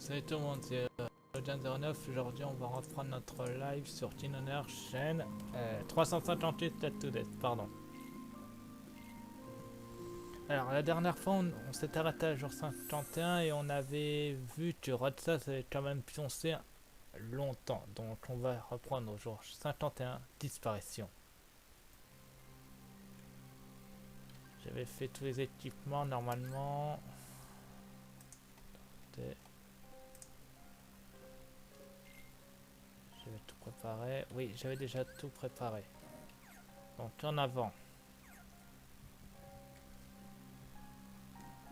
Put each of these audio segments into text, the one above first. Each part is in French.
Salut tout le monde, c'est Ojan09. Aujourd'hui, on va reprendre notre live sur Tinoner chaîne 358 Dead to Death, pardon. Alors, la dernière fois, on s'est arrêté à jour 51 et on avait vu que Rodsas avait quand même pioncé longtemps. Donc, on va reprendre au jour 51, disparition. J'avais fait tous les équipements normalement. J'avais tout préparé. Oui, j'avais déjà tout préparé. Donc en avant.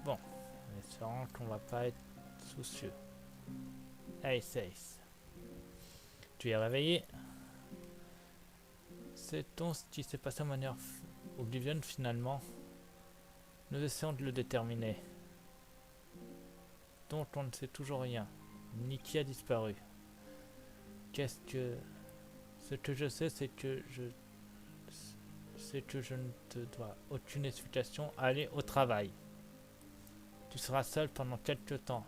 Bon, en espérant qu'on va pas être soucieux. Ace Ace. Tu es réveillé? Sait-on ce qui s'est passé à manière Oblivion finalement? Nous essayons de le déterminer. Donc on ne sait toujours rien. Ni qui a disparu. Qu'est-ce que... Ce que je sais, c'est que je ne te dois aucune explication. Allez au travail. Tu seras seul pendant quelques temps.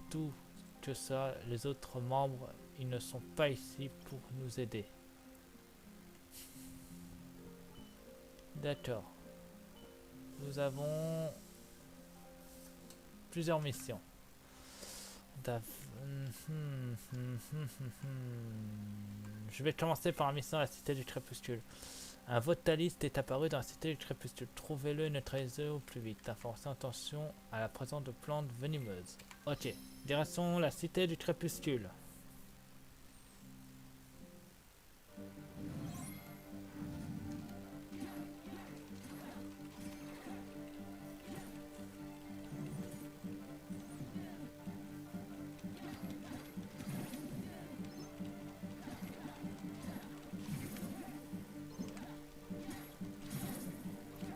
Tout que ça, les autres membres, ils ne sont pas ici pour nous aider. D'accord. Nous avons plusieurs missions. Je vais commencer par la mission à la Cité du Crépuscule. Un votaliste est apparu dans la Cité du Crépuscule. Trouvez-le et neutralisez-le au plus vite. Information, attention à la présence de plantes venimeuses. Ok. Direction la Cité du Crépuscule.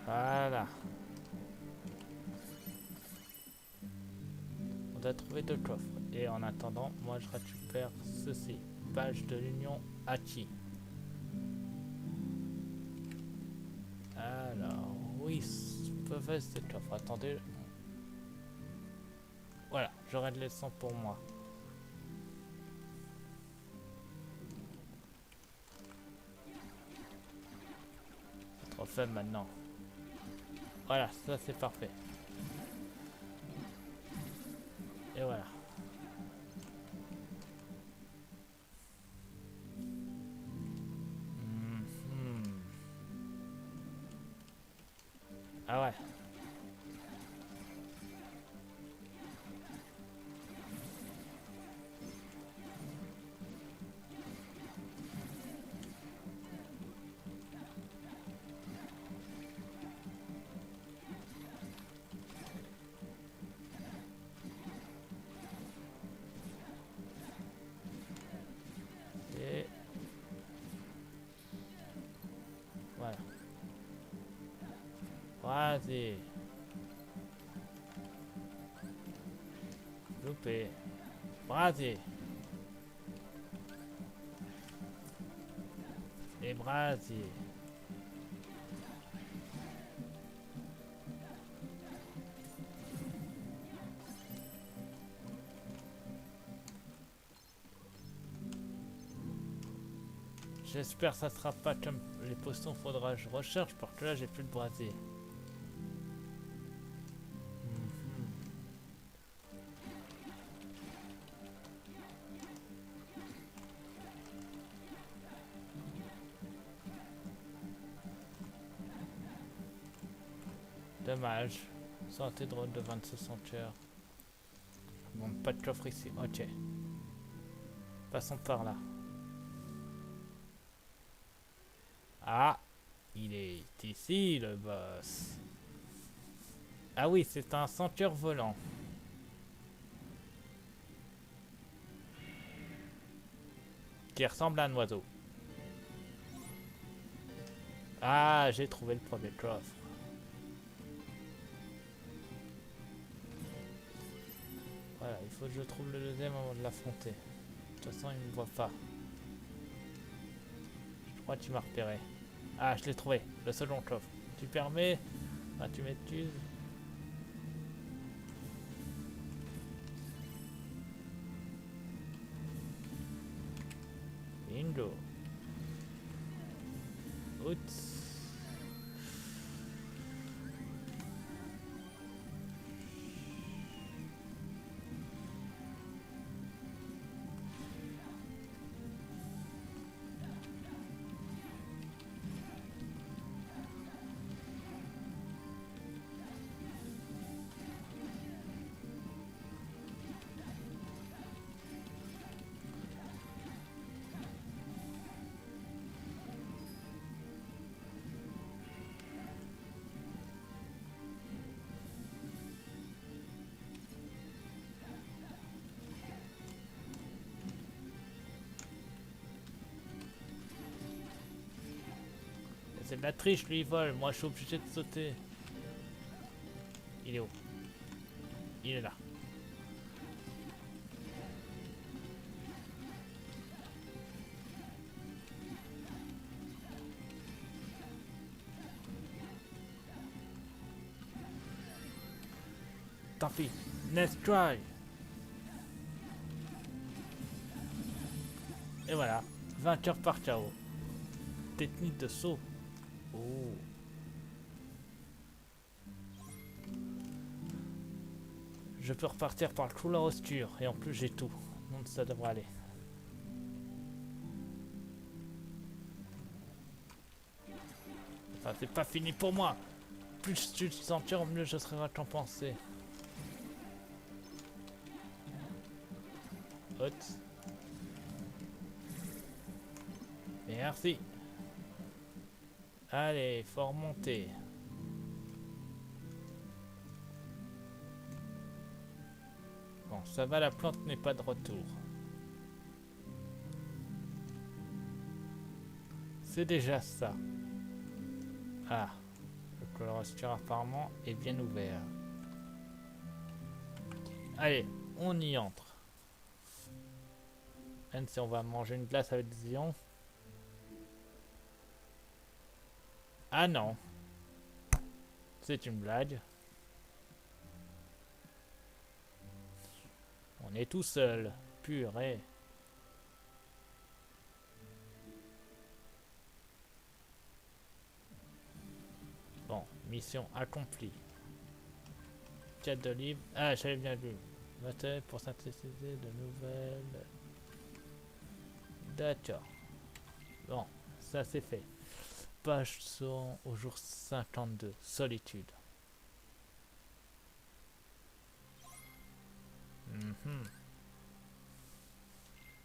Voilà. On doit trouver deux coffres. Et en attendant, moi je récupère ceci. Page de l'Union Hachi. Alors, oui, peuvent être ces coffres. Attendez. Voilà, j'aurai de l'essence pour moi. C'est trop faible maintenant. Voilà, ça c'est parfait. Et voilà. Ah ouais. Et voilà. Vas-y. Loupé. Brasier. Et brasier. J'espère que ça sera pas comme les potions, faudra que je recherche parce que là j'ai plus de brasier. Dommage. Santé drôle de 26 sanctuaires. Bon, pas de coffre ici. Ok. Passons par là. Ah, il est ici le boss. Ah oui, c'est un sanctuaire volant. Qui ressemble à un oiseau. Ah, j'ai trouvé le premier coffre. Voilà, il faut que je trouve le deuxième avant de l'affronter. De toute façon, il ne me voit pas. Je crois que tu m'as repéré. Ah, je l'ai trouvé, le second coffre. Tu permets? Ah, tu m'excuses. Oups. C'est de la triche, lui il vole, moi je suis obligé de sauter. Il est où? Il est là. Tant pis, let's try. Et voilà, vainqueur par KO. Technique de saut. Oh. Je peux repartir par le couloir obscur et en plus j'ai tout. Donc ça devrait aller. Enfin, c'est pas fini pour moi. Plus tu te sentiras, mieux je serai récompensé. Hot. Merci. Allez, faut remonter. Bon, ça va, la plante n'est pas de retour. C'est déjà ça. Ah, le couloir obscur apparemment est bien ouvert. Allez, on y entre. Même si on va manger une glace avec des ions. Ah non. C'est une blague. On est tout seul. Purée. Bon, mission accomplie. 4 de livres. Ah, j'avais bien lu. Matériel pour synthétiser de nouvelles. D'accord. Bon, ça c'est fait. Page 100 au jour 52. Solitude.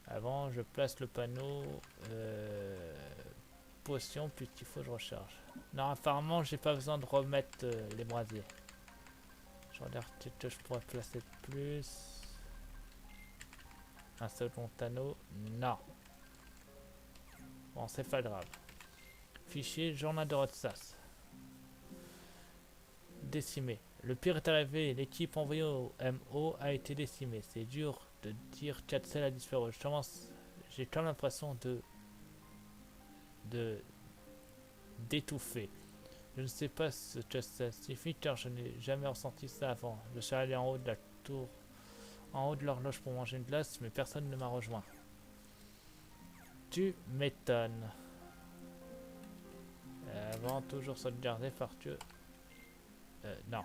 Avant, je place le panneau potion, puisqu'il faut que je recharge. Non, apparemment, j'ai pas besoin de remettre les brasiers. Je regarde peut-être que je pourrais placer plus. Un second anneau. Non. Bon, c'est pas grave. Fichier, journal de Rotsas. Décimé. Le pire est arrivé, l'équipe envoyée au MO a été décimée. C'est dur de dire qu'Atsel a disparu. J'ai comme l'impression d'étouffer. Je ne sais pas ce que ça signifie car je n'ai jamais ressenti ça avant. Je suis allé en haut de la tour, en haut de l'horloge pour manger une glace, mais personne ne m'a rejoint. Tu m'étonnes. Avant, toujours sauvegarder par que... non.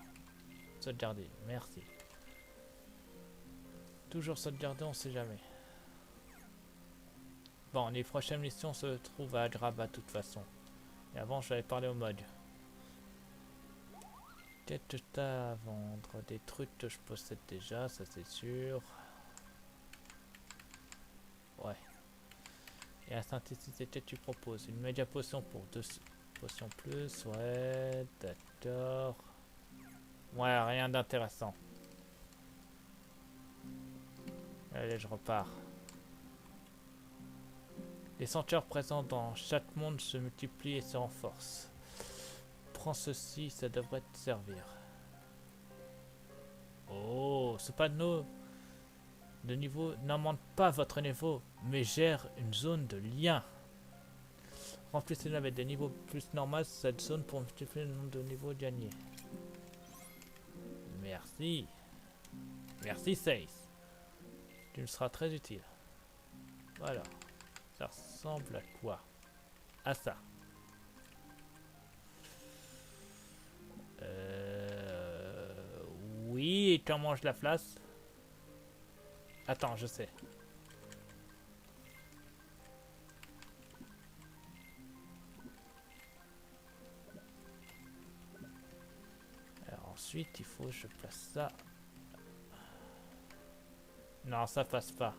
Sauvegarder, merci. Toujours sauvegarder, on sait jamais. Bon, les prochaines missions se trouvent à Agrabah de toute façon. Et avant, j'avais parlé au mode. Qu'est-ce que t'as à vendre? Des trucs que je possède déjà, ça c'est sûr. Ouais. Et la synthéticité que tu proposes? Une média potion pour 2 potions plus. Ouais, d'accord. Ouais, rien d'intéressant. Allez, je repars. Les senteurs présents dans chaque monde se multiplient et se renforcent. Prends ceci, ça devrait te servir. Oh, ce panneau de niveau n'augmente pas votre niveau, mais gère une zone de lien. Remplissez-le avec des niveaux plus normaux, cette zone pour multiplier le nombre de niveaux gagnés. Merci. Merci, Seis. Tu me seras très utile. Voilà. Ça ressemble à quoi? À ça. et tu en manges la place. Attends, je sais. Alors ensuite, il faut que je place ça. Non, ça passe pas.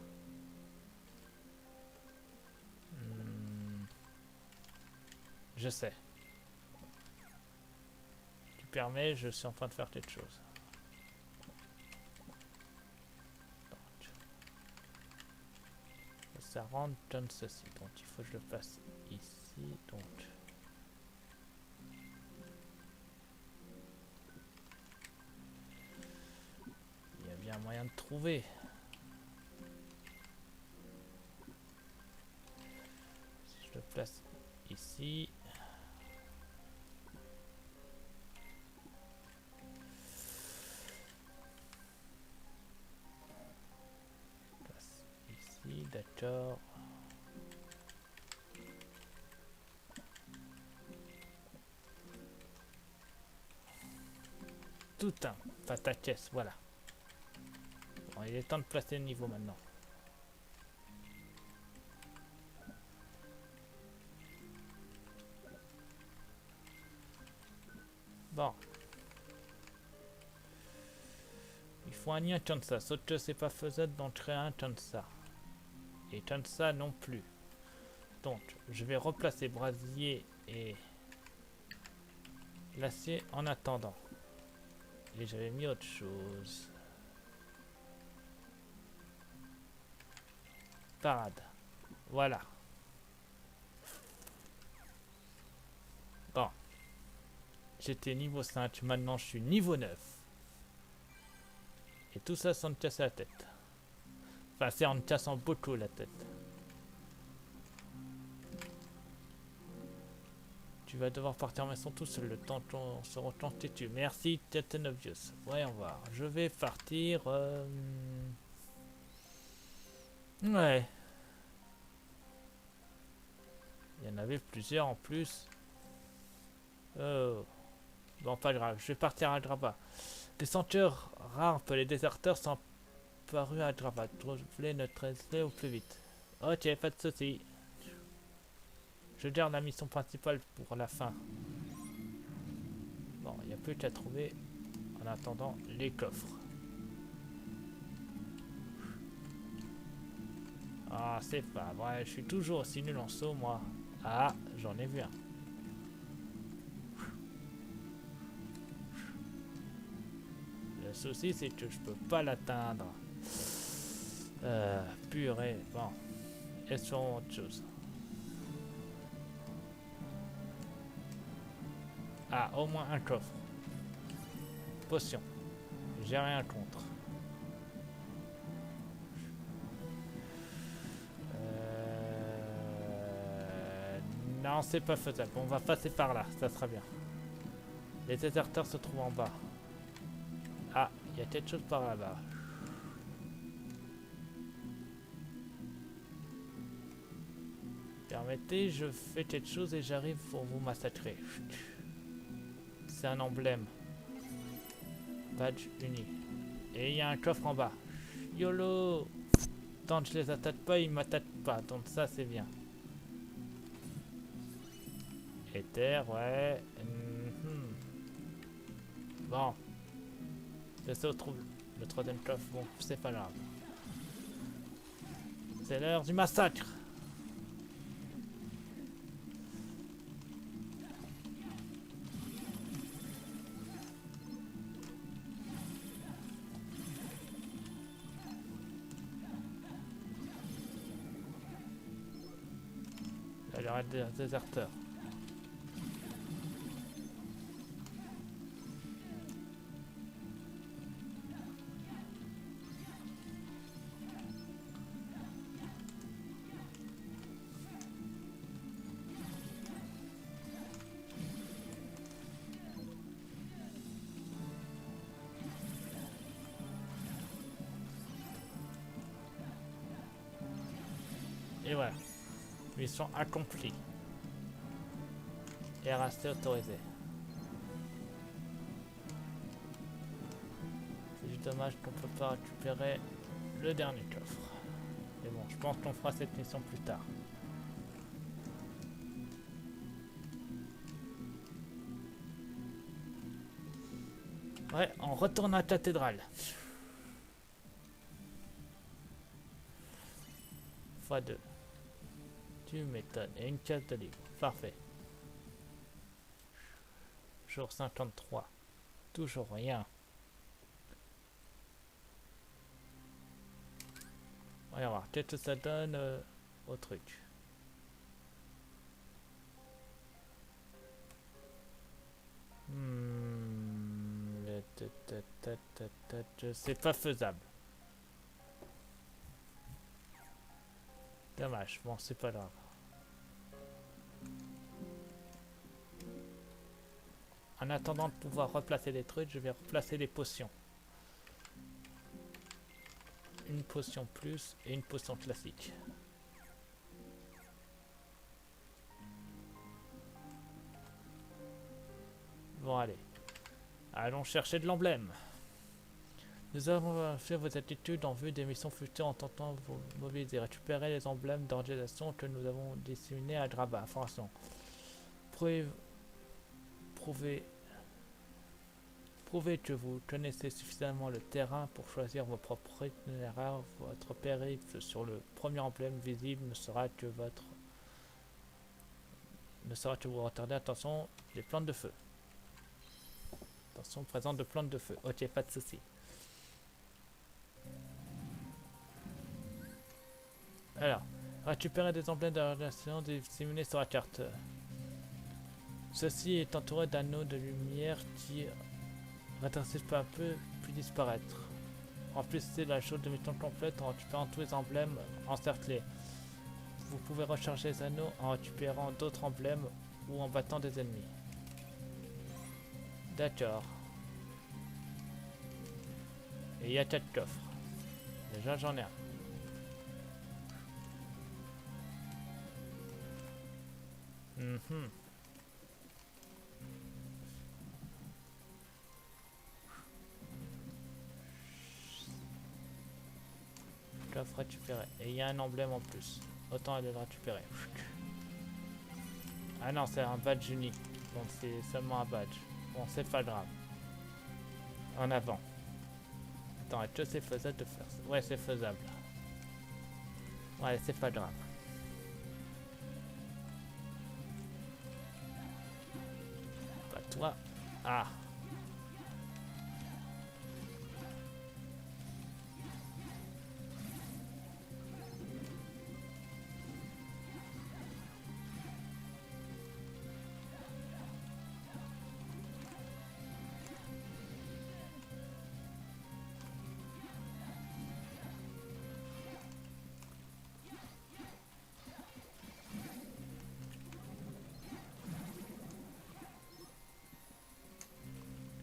Je sais. Tu permets, je suis en train de faire quelque chose. Donc, ça rentre comme ceci. Donc il faut que je le place ici. Donc il y a bien moyen de trouver. Si je le place ici. D'accord. Tout un pataquès, voilà. Bon, il est temps de placer le niveau maintenant. Bon. Il faut un lien Chansa. Sauf que c'est pas faisable d'en créer un Chansa. Et Chansa non plus. Donc, je vais replacer brasier et l'acier en attendant. Et j'avais mis autre chose. Parade. Voilà. Bon. J'étais niveau 5, maintenant je suis niveau 9. Et tout ça sans me casser la tête. Enfin, c'est en me cassant beaucoup la tête. Tu vas devoir partir en maison tout seul, le temps qu'on se reconstitue. Merci, Tetanovius. Voyons voir. Je vais partir... Ouais. Il y en avait plusieurs en plus. Oh. Bon, pas grave. Je vais partir à Agrabah. Des senteurs rares pour les déserteurs sont parus à Agrabah. Trouvez notre essai au plus vite. Ok, pas de soucis. Je garde la mission principale pour la fin. Bon, il n'y a plus qu'à trouver en attendant les coffres. Ah, c'est pas vrai, je suis toujours aussi nul en saut, moi. Ah, j'en ai vu un. Le souci, c'est que je peux pas l'atteindre. Purée, bon. Essayons autre chose. Ah, au moins un coffre. Potion. J'ai rien contre. Non, c'est pas faisable. On va passer par là, ça sera bien. Les déserteurs se trouvent en bas. Ah, il y a quelque chose par là-bas. Permettez, je fais quelque chose et j'arrive pour vous massacrer. C'est un emblème. Badge uni. Et il y a un coffre en bas. YOLO! Tant que je les attaque pas, ils m'attaquent pas. Donc ça, c'est bien. Éther, ouais. Bon. Je se retrouve le troisième coffre. Bon, c'est pas grave. C'est l'heure du massacre. Là, il y aura des déserteurs. Et voilà. Mission accomplie. Et resté autorisé. C'est dommage qu'on peut pas récupérer le dernier coffre. Mais bon, je pense qu'on fera cette mission plus tard. Ouais, on retourne à la cathédrale. x2. Tu m'étonnes. Et une case de livre. Parfait. Jour 53. Toujours rien. On va voir. Qu'est-ce que ça donne au truc. C'est pas faisable. Dommage. Bon, c'est pas grave. En attendant de pouvoir replacer les trucs, je vais replacer les potions. Une potion plus et une potion classique. Bon, allez. Allons chercher de l'emblème. Nous avons fait vos attitudes en vue des missions futures en tentant de vous mobiliser. Récupérer les emblèmes d'organisation que nous avons disséminés à Graba. Information. Prouvez que vous connaissez suffisamment le terrain pour choisir vos propres itinéraires. Votre périple sur le premier emblème visible ne sera que vous retardez. Attention, les plantes de feu. Attention, présence de plantes de feu. Ok, pas de souci. Alors, récupérer des emblèmes d'organisation disséminés sur la carte. Ceci est entouré d'anneaux de lumière qui rétrécissent peu à peu puis disparaître. Remplissez la chose de mission complète en récupérant tous les emblèmes encerclés. Vous pouvez recharger les anneaux en récupérant d'autres emblèmes ou en battant des ennemis. D'accord. Et il y a 4 coffres. Déjà j'en ai un. Coffre récupéré. Et il y a un emblème en plus. Autant aller le récupérer. Ah non, c'est un badge unique. Donc c'est seulement un badge. Bon, c'est pas grave. En avant. Attends, est-ce que c'est faisable de faire ça? Ouais, c'est faisable. Ouais, c'est pas grave. Pas toi. Ah.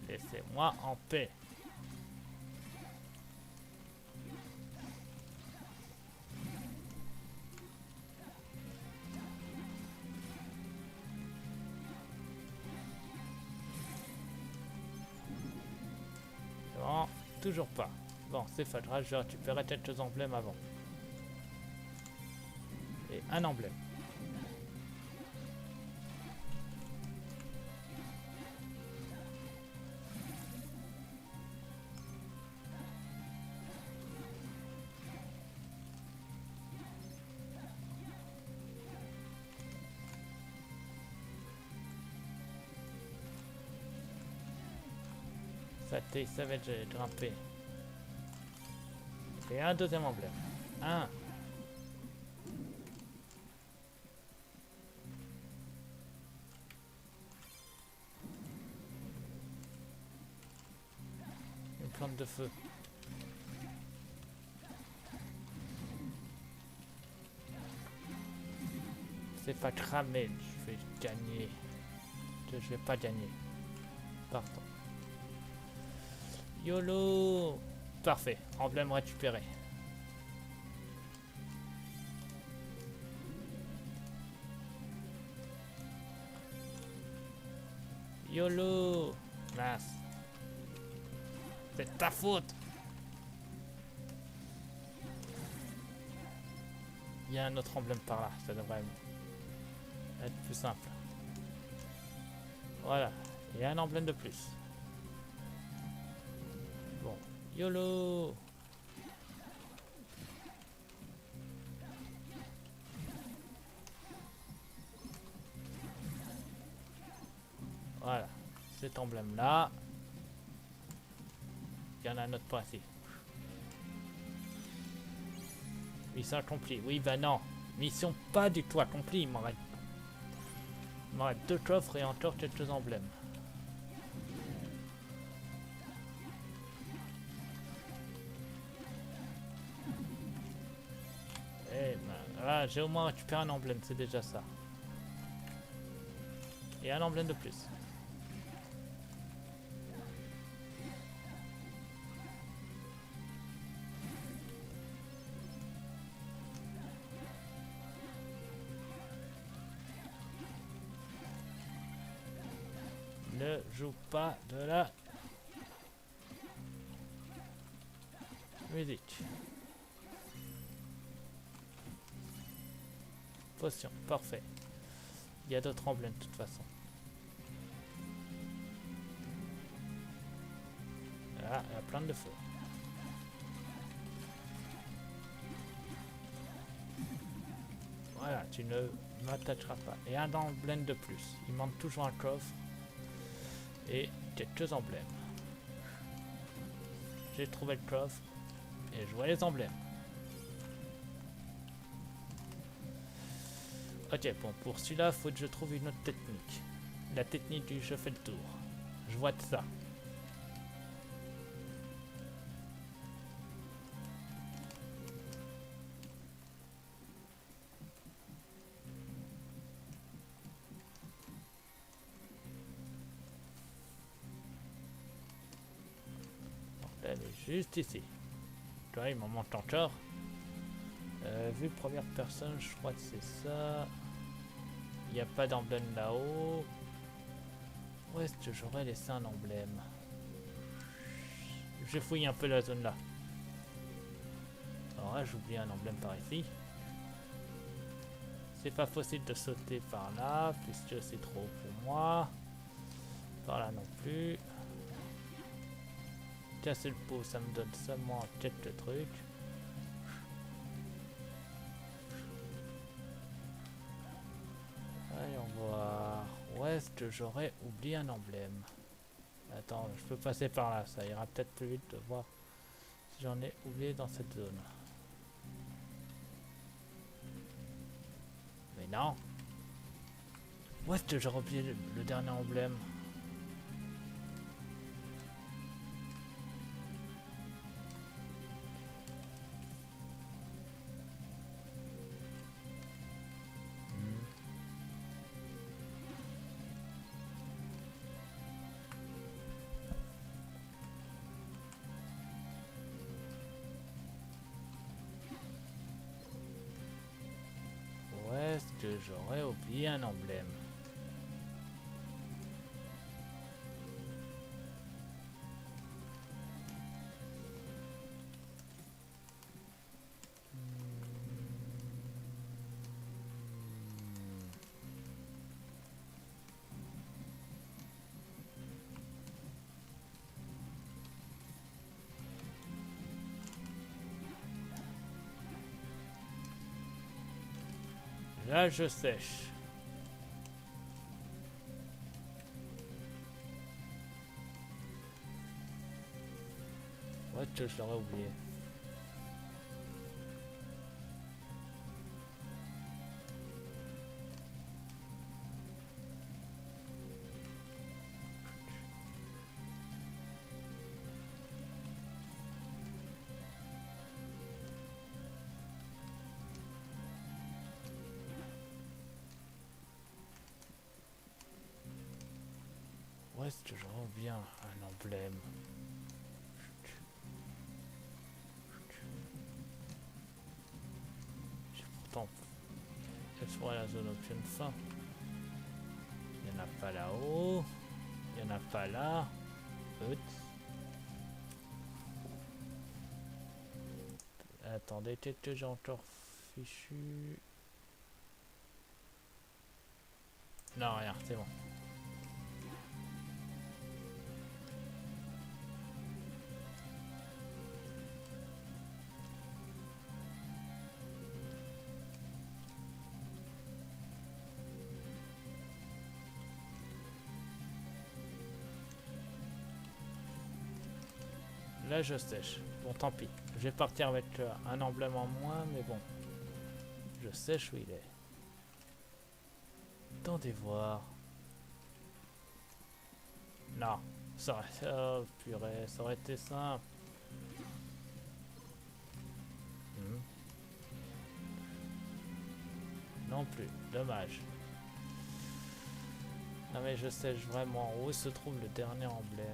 Laissez-moi en paix. Non, toujours pas. Bon, c'est pas grave, je vais récupérer quelques emblèmes avant. Et un emblème. Ça va être grimpé. Et un deuxième emblème. Un. Une plante de feu. C'est pas cramé, je vais gagner. Je vais pas gagner. Partons. YOLO! Parfait, emblème récupéré. YOLO! Mince. C'est ta faute! Il y a un autre emblème par là, ça devrait être plus simple. Voilà, il y a un emblème de plus. Bon, YOLO! Voilà, cet emblème là. Il y en a un autre point ici. Mission accomplie. Oui, bah non. Mission pas du tout accomplie. Il m'en reste 2 coffres et encore quelques emblèmes. Eh ben, là, j'ai au moins récupéré un emblème, c'est déjà ça. Et un emblème de plus. Ne joue pas de la musique. Potion, parfait. Il y a d'autres emblèmes de toute façon. Ah, il y a plein de feu. Voilà, tu ne m'attacheras pas. Et un emblème de plus. Il manque toujours un coffre. Et quelques emblèmes. J'ai trouvé le coffre. Et je vois les emblèmes. Ok, bon, pour celui-là, il faut que je trouve une autre technique. La technique du je fais le tour. Je vois de ça. Donc, elle est juste ici. Tu vois, il m'en manque encore. Vue première personne, je crois que c'est ça. Il n'y a pas d'emblème là-haut. Où est-ce que j'aurais laissé un emblème? Je fouille un peu la zone là. Alors là, j'oublie un emblème par ici. C'est pas possible de sauter par là, puisque c'est trop pour moi. Par là non plus. Casser le pot, ça me donne seulement quelques trucs. Voyons voir. Où est-ce que j'aurais oublié un emblème? Attends, je peux passer par là, ça ira peut-être plus vite de voir si j'en ai oublié dans cette zone. Mais non. Où est-ce que j'aurais oublié le dernier emblème? Où est-ce que j'aurais oublié un emblème? Là, je sèche. Ouais, que je l'aurais oublié. Où est-ce que j'aurais oublié un emblème? J'ai pourtant explorer la zone aucune fin. Il n'y en a pas là-haut. Il n'y en a pas là. Attendez, peut-être que j'ai encore fichu. Non, rien, c'est bon. Là, je sèche. Bon, tant pis. Je vais partir avec un emblème en moins, mais bon. Je sèche où il est. Attendez voir. Non. Ça aurait... Oh, purée, ça aurait été simple. Non plus. Dommage. Non mais je sèche vraiment. Où se trouve le dernier emblème?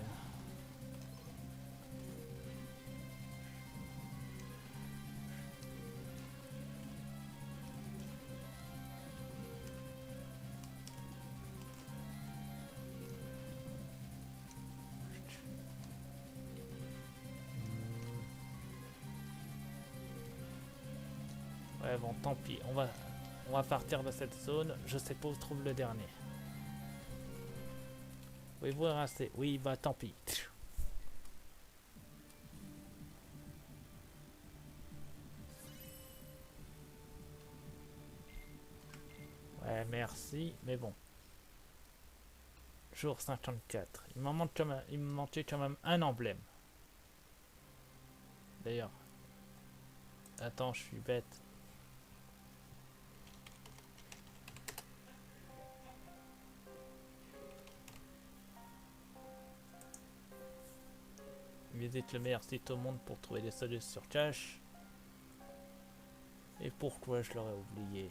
Ouais bon tant pis, on va partir de cette zone, je sais pas où se trouve le dernier. Oui vous restez, oui bah tant pis. Ouais merci, mais bon. Jour 54, il me manquait quand même un emblème. D'ailleurs, attends je suis bête. Visite le meilleur site au monde pour trouver des solutions sur cache. Et pourquoi je l'aurais oublié?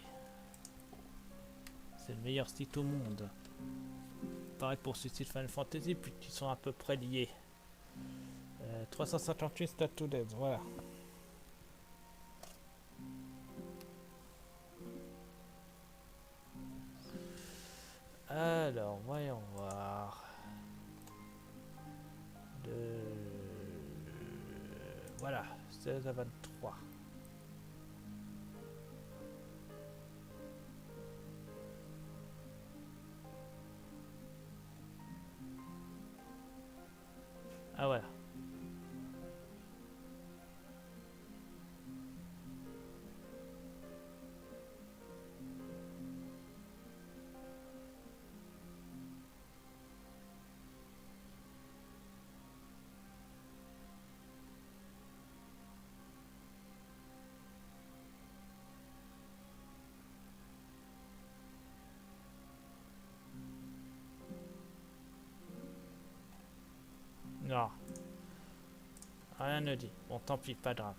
C'est le meilleur site au monde. Pareil pour ce site Final Fantasy, puisqu'ils sont à peu près liés. 358 Statue Dead, voilà. Alors, voyons voir. Voilà, 16 à 23. Ah voilà. Non. Rien ne dit. Bon, tant pis, pas grave.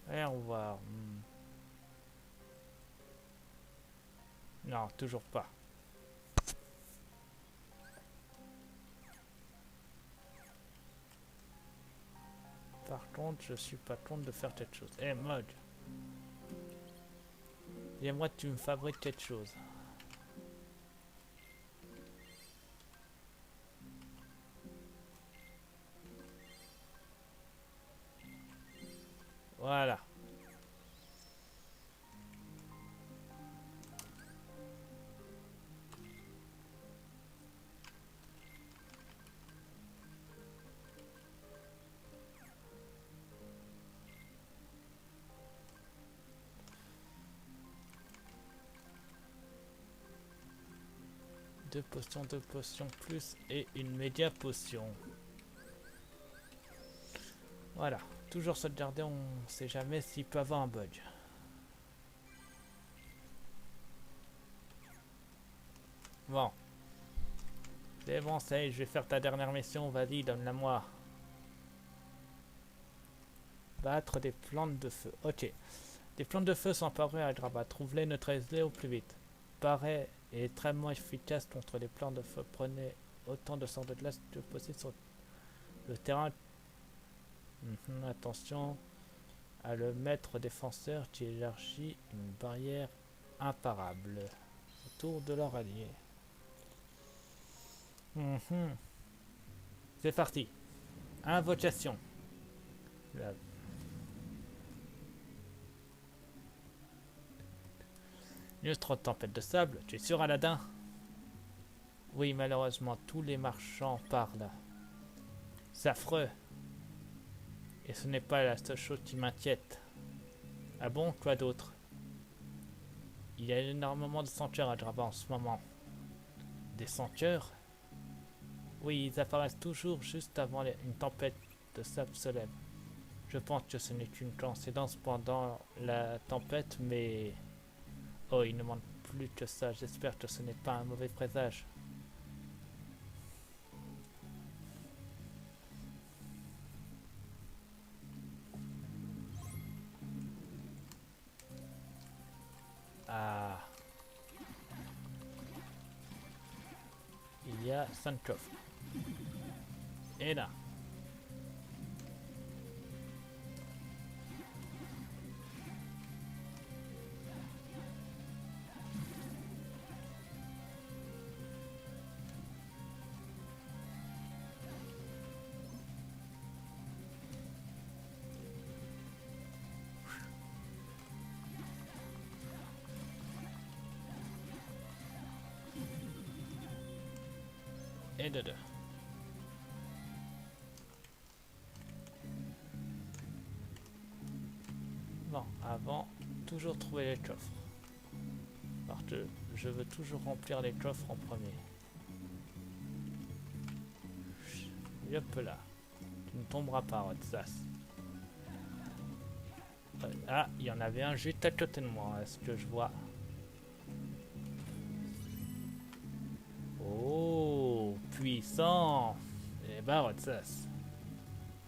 Voyons voir. Non, toujours pas. Par contre, je suis pas contre de faire quelque chose. Eh, Mog. Dis-moi que tu me fabriques quelque chose. Voilà. Deux potions plus et une média potion. Voilà. Toujours sauvegarder, on sait jamais s'il peut avoir un bug. Bon. C'est bon, ça y est, je vais faire ta dernière mission. Vas-y, donne-la moi. Battre des plantes de feu. Ok. Des plantes de feu sont apparues à Graba. Trouve-les, neutralisez-les au plus vite. Paraît extrêmement efficace contre les plantes de feu. Prenez autant de sorts de glace que possible sur le terrain. Attention à le maître défenseur qui élargit une barrière imparable autour de leur allié. C'est parti. Invocation. La- Illustre tempête de sable. Tu es sûr, Aladdin? Oui, malheureusement, tous les marchands parlent. C'est affreux. Et ce n'est pas la seule chose qui m'inquiète. Ah bon, quoi d'autre? Il y a énormément de sanctuaires à Java en ce moment. Des sanctuaires? Oui, ils apparaissent toujours juste avant une tempête de sable se lève. Je pense que ce n'est qu'une coïncidence pendant la tempête, mais... Oh, il ne manque plus que ça. J'espère que ce n'est pas un mauvais présage. Ah, il y a Sankov. Et là. Et de deux. Bon, avant, toujours trouver les coffres. Parce que je veux toujours remplir les coffres en premier. Hop là. Tu ne tomberas pas, Rotsas. Ah, il y en avait un juste à côté de moi, est-ce que je vois? Oh, puissant! Eh ben, Rotsas,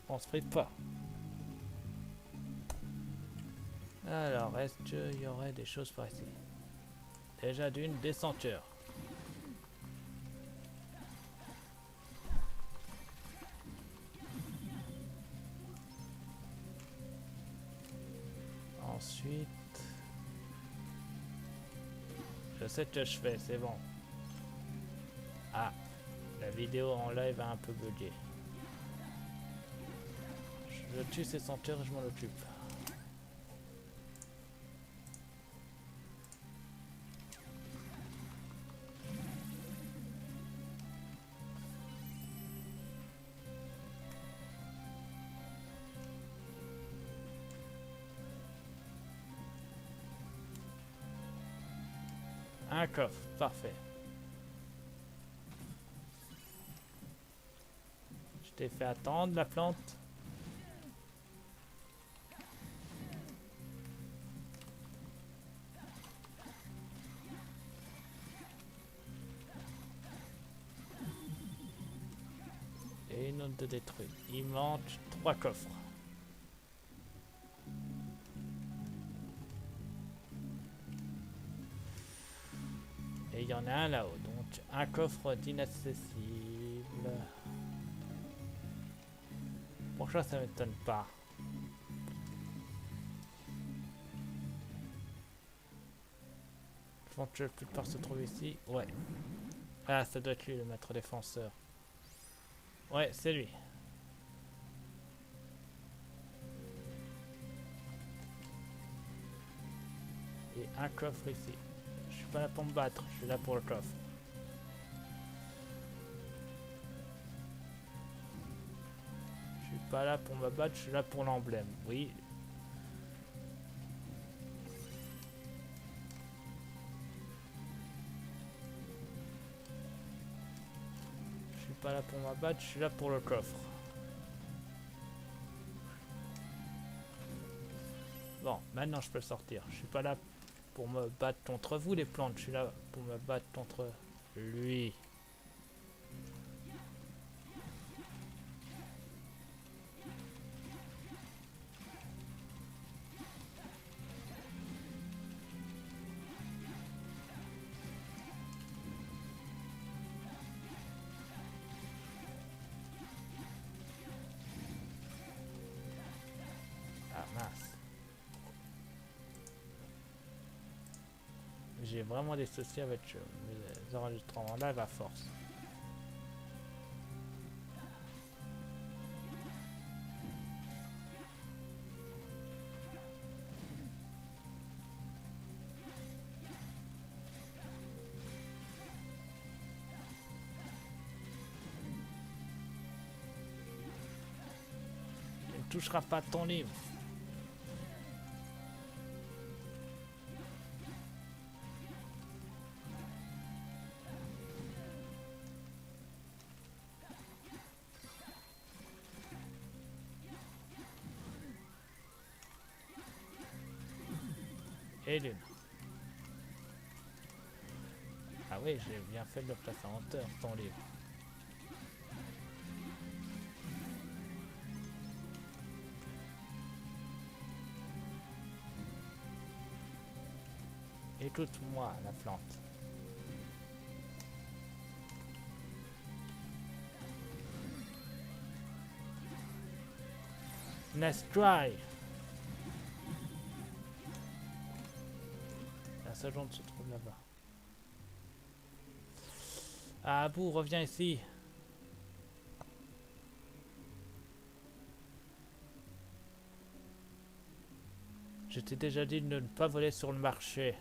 on se prive pas. Alors, est-ce qu'il y aurait des choses par ici? Déjà d'une, des senteurs. Ensuite... Je sais ce que je fais, c'est bon. Ah, la vidéo en live a un peu bugué. Je tue ces senteurs et je m'en occupe. Un coffre, parfait. Je t'ai fait attendre la plante. Et une autre de détruite. Il manque 3 coffres. Et il y en a un là-haut. Donc un coffre d'inaccessible. Pourquoi ça m'étonne pas? Je pense que la plupart se trouve ici. Ouais. Ah, ça doit être lui le maître défenseur. Ouais, c'est lui. Et un coffre ici. Je suis pas là pour me battre, je suis là pour le coffre. Je suis pas là pour me battre, je suis là pour l'emblème. Oui. Je suis pas là pour me battre, je suis là pour le coffre. Bon, maintenant je peux le sortir. Je suis pas là pour me battre contre vous les plantes, je suis là pour me battre contre lui. Ah mince. J'ai vraiment des soucis avec mes enregistrements live à force. touchera pas à ton livre. Et l'une. Ah oui, j'ai bien fait de le placer en hauteur, ton livre. Écoute-moi, la plante. Nice try. La seconde se trouve là-bas. Ah, Abou, reviens ici. Je t'ai déjà dit de ne pas voler sur le marché.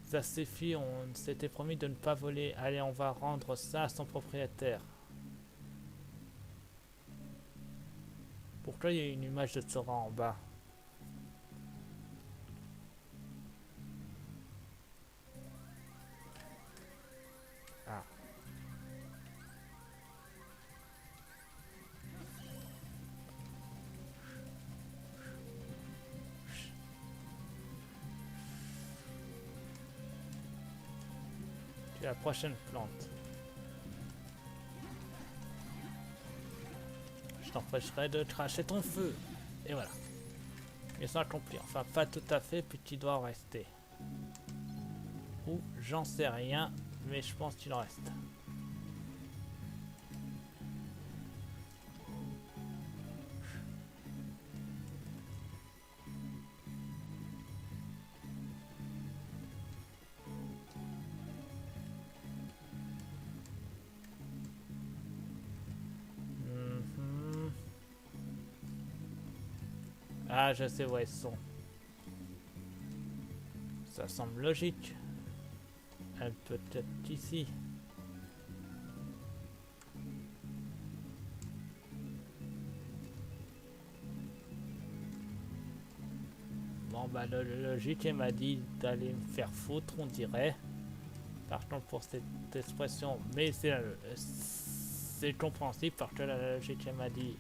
Ça suffit, on s'était promis de ne pas voler. Allez, on va rendre ça à son propriétaire. Pourquoi il y a une image de Sora en bas? Ah. Tu es la prochaine plante. Je t'empêcherai de cracher ton feu. Et voilà. Mission accomplie. Enfin, pas tout à fait, puis tu dois en rester. Ou j'en sais rien, mais je pense qu'il en reste. Mhm. Ah, je sais où elles sont. Ça semble logique. Elle peut être ici. Bon bah le logique elle m'a dit d'aller me faire foutre, on dirait. Pardon pour cette expression, mais c'est compréhensible parce que la logique elle m'a dit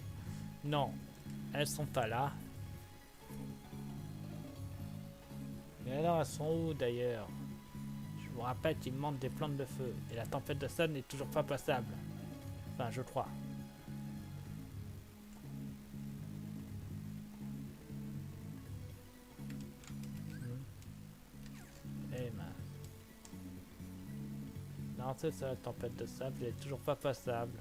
non, elles sont pas là. Et alors elles sont où d'ailleurs? Je vous rappelle qu'il me manque des plantes de feu et la tempête de sable n'est toujours pas passable. Enfin je crois. Eh ben. Non c'est ça, la tempête de sable elle est toujours pas passable.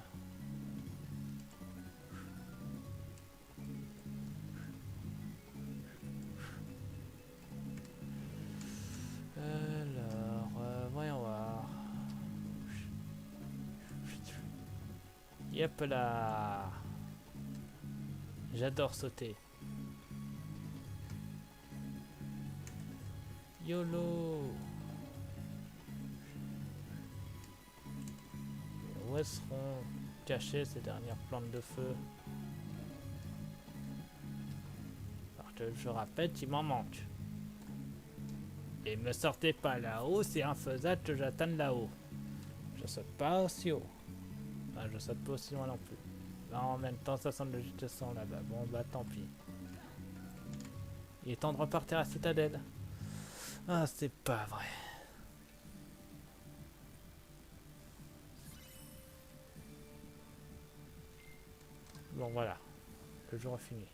Alors, voyons voir. Yep là. J'adore sauter. YOLO. Où seront cachées ces dernières plantes de feu? Parce que je rappelle qu'il m'en manque. Et me sortez pas là-haut, c'est infaisable que j'atteigne là-haut. Je saute pas aussi haut. Enfin, je saute pas aussi loin non plus. Là, en même temps, ça semble juste sang là-bas. Bon, bah tant pis. Il est temps de repartir à la citadelle. Ah, c'est pas vrai. Bon, voilà. Le jour est fini.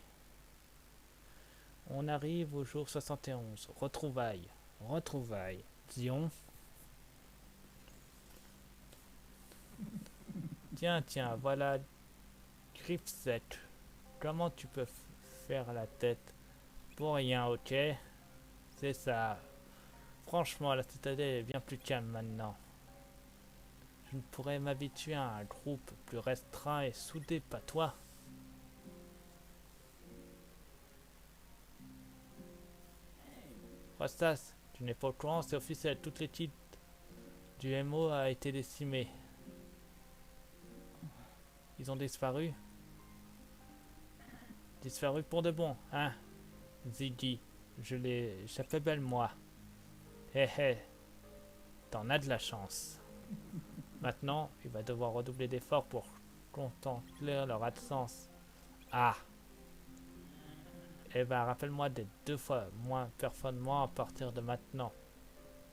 On arrive au jour 71. Retrouvailles. Retrouvailles. Dion. Tiens, tiens, voilà Gripset. Comment tu peux faire la tête? Pour rien, ok? C'est ça. Franchement, la citadelle est bien plus calme maintenant. Je ne pourrais m'habituer à un groupe plus restreint et soudé, pas toi? Rostas, tu n'es pas au courant, c'est officiel, toute l'équipe du MO a été décimée. Ils ont disparu. Disparu pour de bon, hein? Ziggy, j'appelle moi. Hé hé, t'en as de la chance. Maintenant, il va devoir redoubler d'efforts pour contempler leur absence. Ah! Eh ben, rappelle-moi d'être 2 fois moins performant à partir de maintenant.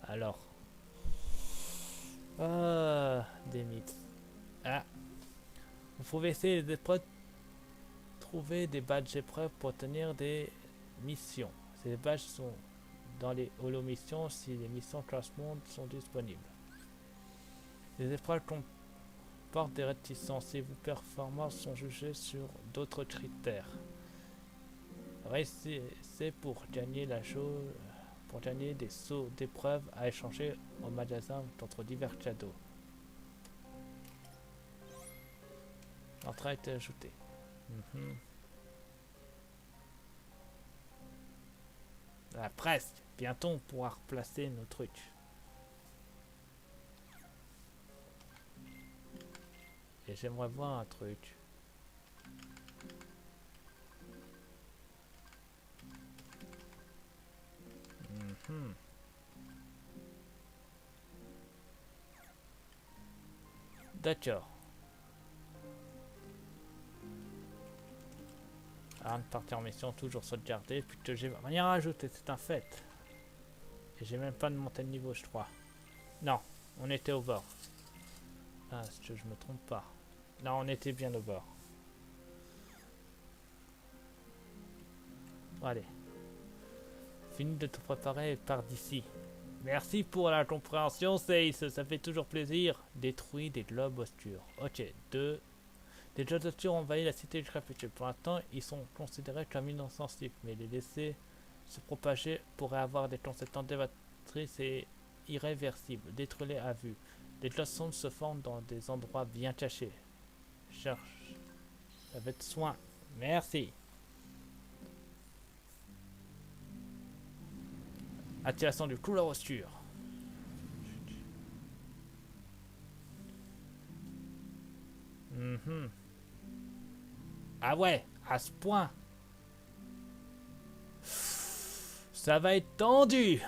Alors. Ah, des mythes. Ah. Vous pouvez essayer les épreuves, trouver des badges épreuves pour obtenir des missions. Ces badges sont dans les holo missions si les missions classe monde sont disponibles. Les épreuves comportent des réticences et vos performances sont jugées sur d'autres critères. Réussissez pour gagner la chose, pour gagner des sauts d'épreuves à échanger au magasin entre divers cadeaux. L'entrée a été ajoutée. Ah, presque. Bientôt on pourra replacer nos trucs. Et j'aimerais voir un truc. D'accord. Avant de partir en mission, toujours sauvegarder, puisque j'ai rien rajouté, c'est un fait. Et j'ai même pas de montée de niveau, je crois. Non, on était au bord. Ah, est-ce que je me trompe pas? Non, on était bien au bord. Bon, allez. Fini de te préparer et pars d'ici. Merci pour la compréhension, Seis, ça fait toujours plaisir. Détruit des globes obscurs. Ok, des globes obscurs ont envahi la cité du crépuscule. Pour l'instant, ils sont considérés comme inoffensifs, mais les laisser se propager pourrait avoir des conséquences dévastatrices et irréversibles. Détruis-les à vue. Des glaçons se forment dans des endroits bien cachés. Cherche avec soin. Merci. Activation du couloir obscur. Ah ouais, à ce point. Ça va être tendu.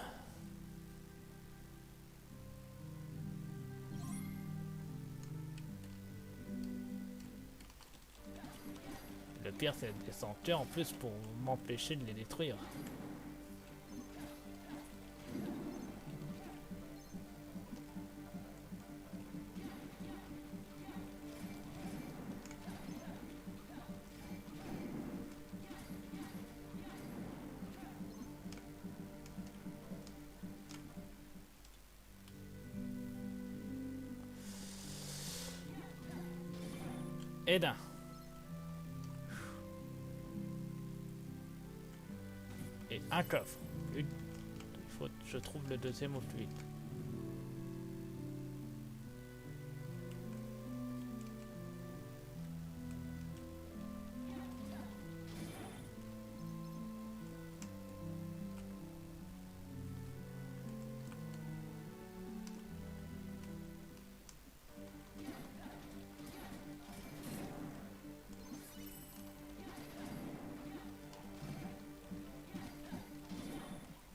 Le pire, c'est des senteurs en plus pour m'empêcher de les détruire. Et d'un. Et un coffre. Il faut que je trouve le deuxième au plus vite.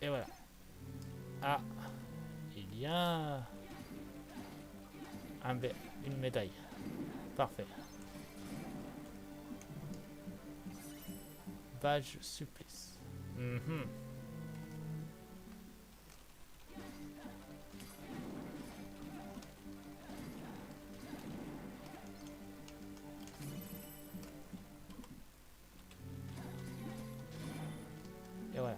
Et voilà. Ah, il y a une médaille. Parfait. Badge supplice. Et voilà.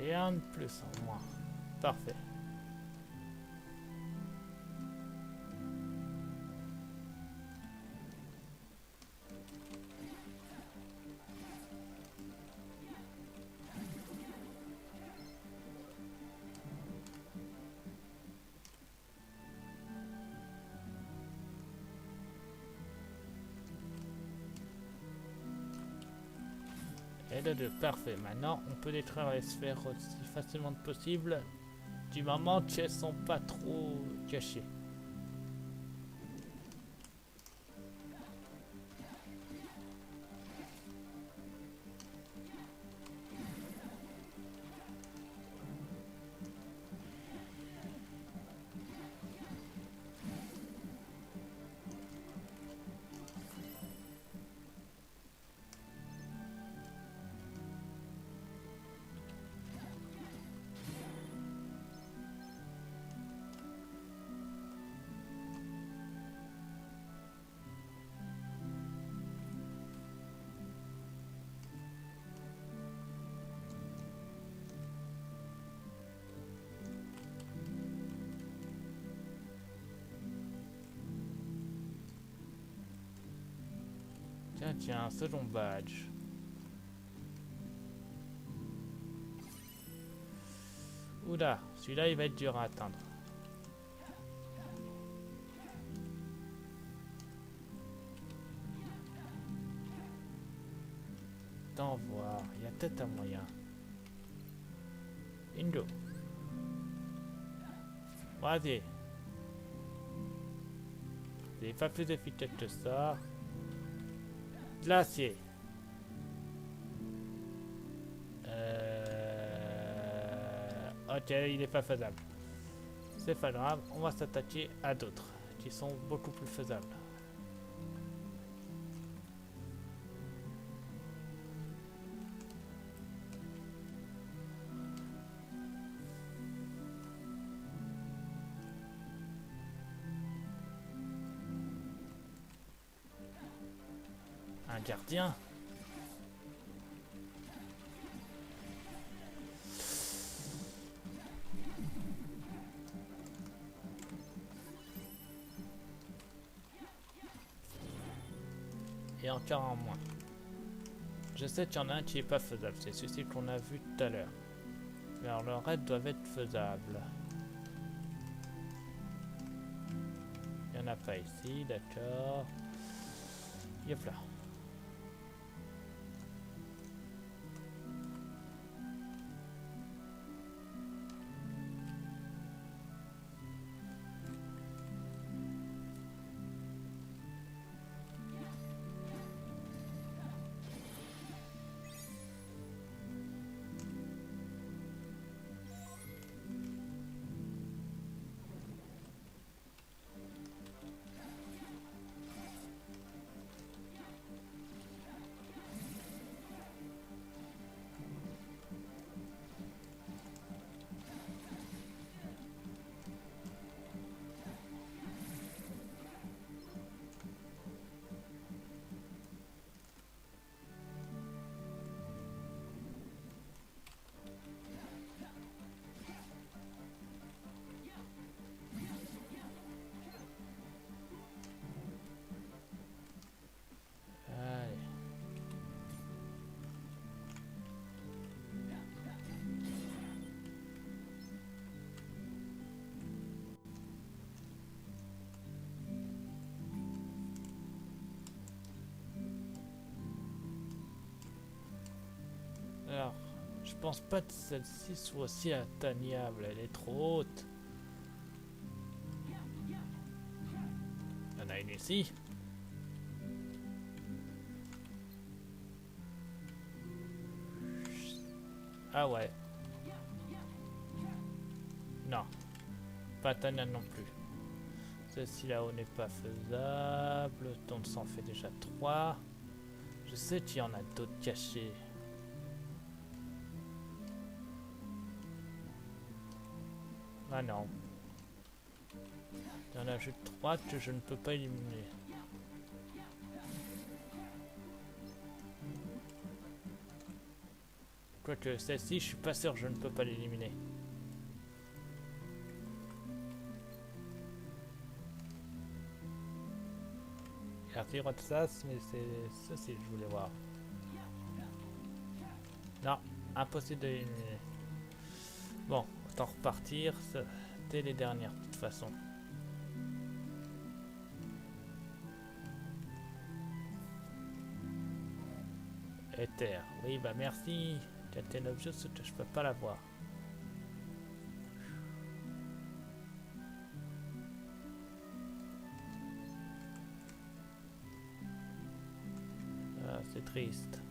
Et un de plus en moins. Parfait. Et de deux, parfait. Maintenant, on peut détruire les sphères aussi facilement que possible, du moment qu'elles sont pas trop cachées. Tiens, tiens, un second badge. Oula, celui-là il va être dur à atteindre. Attends voir, il y a peut-être un moyen. Indo. Vas-y. C'est pas plus efficace que ça. Glacier. Ok, il est pas faisable. C'est pas grave, on va s'attaquer à d'autres qui sont beaucoup plus faisables. Un gardien. Et encore en moins. Je sais qu'il y en a un qui est pas faisable, c'est celui qu'on a vu tout à l'heure. Alors le reste doivent être faisables. Il n'y en a pas ici, d'accord. Yop là. Alors, je pense pas que celle-ci soit aussi atteignable, elle est trop haute. Il y en a une ici. Ah ouais. Non, pas atteignable non plus. Celle-ci là-haut n'est pas faisable, donc ça en fait déjà 3. Je sais qu'il y en a d'autres cachés. Ah non. Il y en a juste 3 que je ne peux pas éliminer. Quoique celle-ci, je suis pas sûr, je ne peux pas l'éliminer. Arthur-Rotsas, mais c'est ceci que je voulais voir. Non, impossible de l'éliminer. Bon, autant repartir. C'était les dernières, de toute façon. Ether. Oui, bah merci. Captain Obvious, je peux pas l'avoir. Ah, c'est triste.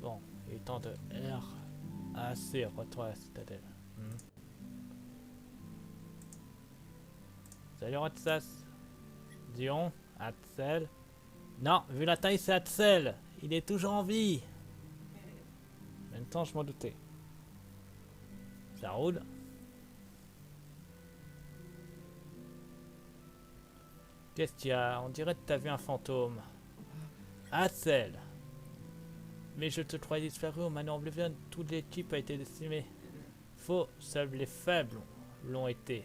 Bon, il est temps de R. AC, retour à la citadelle. Salut Rotsas. Dion, Axel. Non, vu la taille, c'est Axel. Il est toujours en vie. En même temps, je m'en doutais. Ça roule. Qu'est-ce qu'il y a? On dirait que t'as vu un fantôme. Axel. Mais je te croyais disparu au manoir Oblivion. Toute l'équipe a été décimée. Faux, seuls les faibles l'ont été.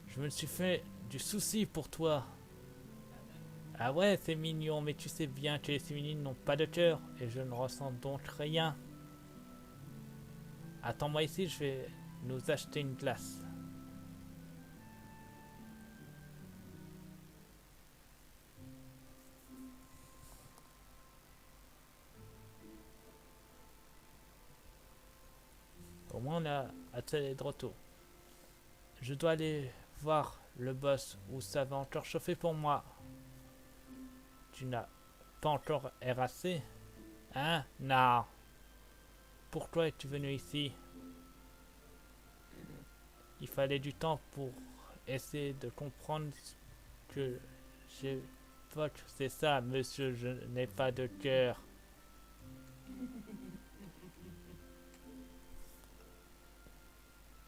Je me suis fait du souci pour toi. Ah ouais, c'est mignon, mais tu sais bien que les Similines n'ont pas de cœur, et je ne ressens donc rien. Attends-moi ici, je vais nous acheter une glace. Au moins on a attelé de retour. Je dois aller voir le boss où ça va encore chauffer pour moi. Tu n'as pas encore RAC? Hein? Non. Pourquoi es-tu venu ici? Il fallait du temps pour essayer de comprendre ce que j'évoque. C'est ça, monsieur, je n'ai pas de cœur.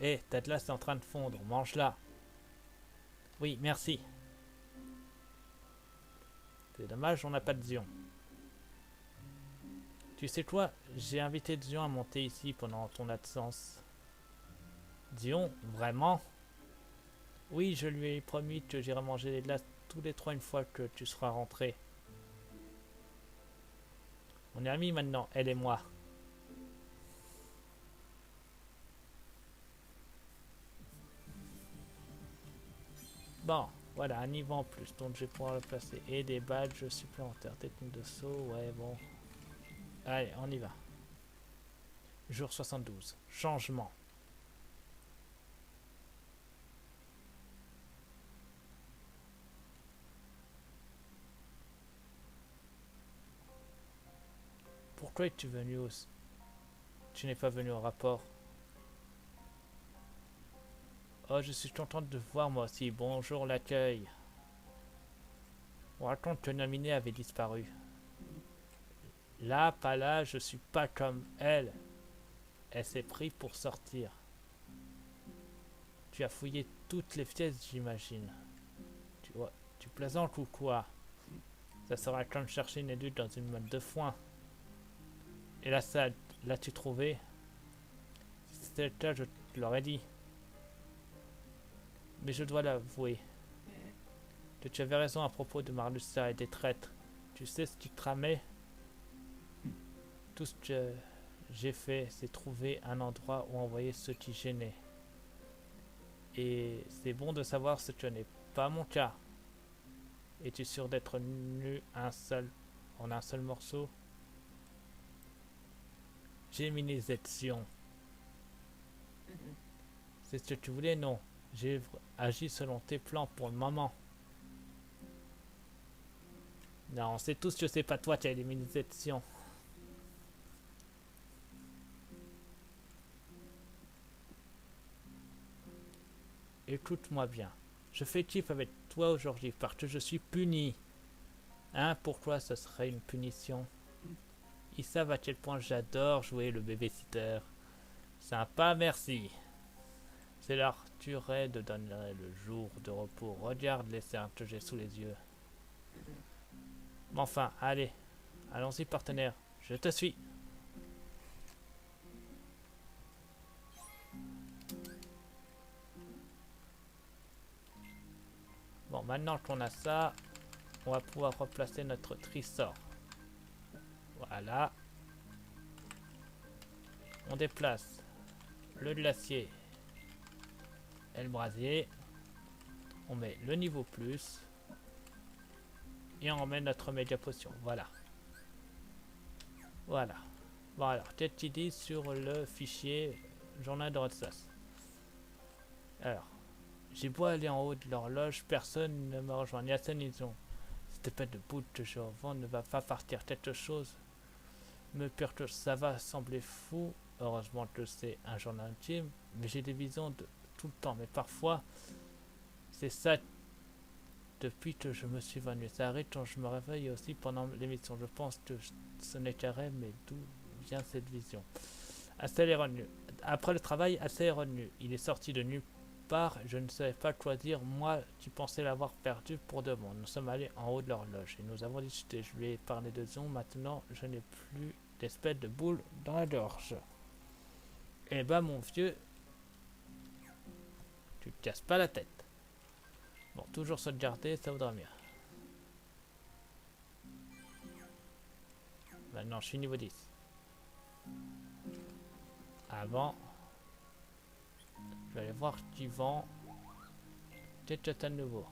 Hé, ta glace est en train de fondre, mange-la. Oui, merci. C'est dommage, on n'a pas de Zion. Tu sais quoi? J'ai invité Zion à monter ici pendant ton absence. Zion, vraiment? Oui, je lui ai promis que j'irai manger les glaces tous les 3 une fois que tu seras rentré. On est amis maintenant, elle et moi. Bon, voilà, un niveau en plus, donc je vais pouvoir le placer. Et des badges supplémentaires. Technique de saut, ouais, bon. Allez, on y va. Jour 72. Changement. Pourquoi es-tu venu au... Tu n'es pas venu au rapport? Oh, je suis contente de vous voir moi aussi. Bonjour l'accueil. On raconte que Nominé avait disparu. Là, pas là, je suis pas comme elle. Elle s'est prise pour sortir. Tu as fouillé toutes les pièces, j'imagine. Tu plaisantes ou quoi? Ça sera comme chercher une adulte dans une motte de foin. Et la salle, l'as-tu trouvé? Si c'était le cas, je te l'aurais dit. Mais je dois l'avouer que tu avais raison à propos de Marlussa et des traîtres. Tu sais ce qui tramait? Tout ce que j'ai fait, c'est trouver un endroit où envoyer ceux qui gênaient. Et c'est bon de savoir ce que n'est pas mon cas. Es-tu sûr d'être nu en un seul morceau? J'ai mis les actions. C'est ce que tu voulais? Non. J'ai agi selon tes plans pour le moment. Non, on sait tous que c'est pas toi qui as éliminé les actions. Écoute-moi bien. Je fais kiff avec toi aujourd'hui parce que je suis puni. Hein, pourquoi ce serait une punition? Ils savent à quel point j'adore jouer le babysitter. Sympa, merci. C'est l'heure tuerait de donner le jour de repos. Regarde les cernes que j'ai sous les yeux. Mais enfin, allez. Allons-y, partenaire. Je te suis. Bon, maintenant qu'on a ça, on va pouvoir replacer notre trissort. Voilà. On déplace le glacier et le brasier. On met le niveau plus. Et on met notre média potion. Voilà. Voilà. Bon alors, qu'est-ce qu'il dit sur le fichier journal de Rotsas? Alors, j'ai beau aller en haut de l'horloge, personne ne me rejoint. Ni à cette maison. Cette épée de bout que je revends ne va pas partir. Quelque chose me perturbe. Ça va sembler fou. Heureusement que c'est un journal intime. Mais j'ai des visions de tout le temps. Mais parfois, c'est ça depuis que je me suis venu. Ça arrive quand je me réveille aussi pendant l'émission. Je pense que ce n'est qu'un rêve, mais d'où vient cette vision? Assez est revenu. Après le travail, assez est revenu. Il est sorti de nulle part. Je ne savais pas quoi dire. Moi, qui pensais l'avoir perdu pour de bon. Nous sommes allés en haut de l'horloge et nous avons discuté. Je lui ai parlé de Zion. Maintenant, je n'ai plus d'espèce de boule dans la gorge. Eh ben, mon vieux, tu te casses pas la tête. Bon, toujours se garder, ça vaudra mieux. Maintenant, je suis niveau 10. Avant, je vais aller voir qui vend. Qu'est-ce que t'as de nouveau?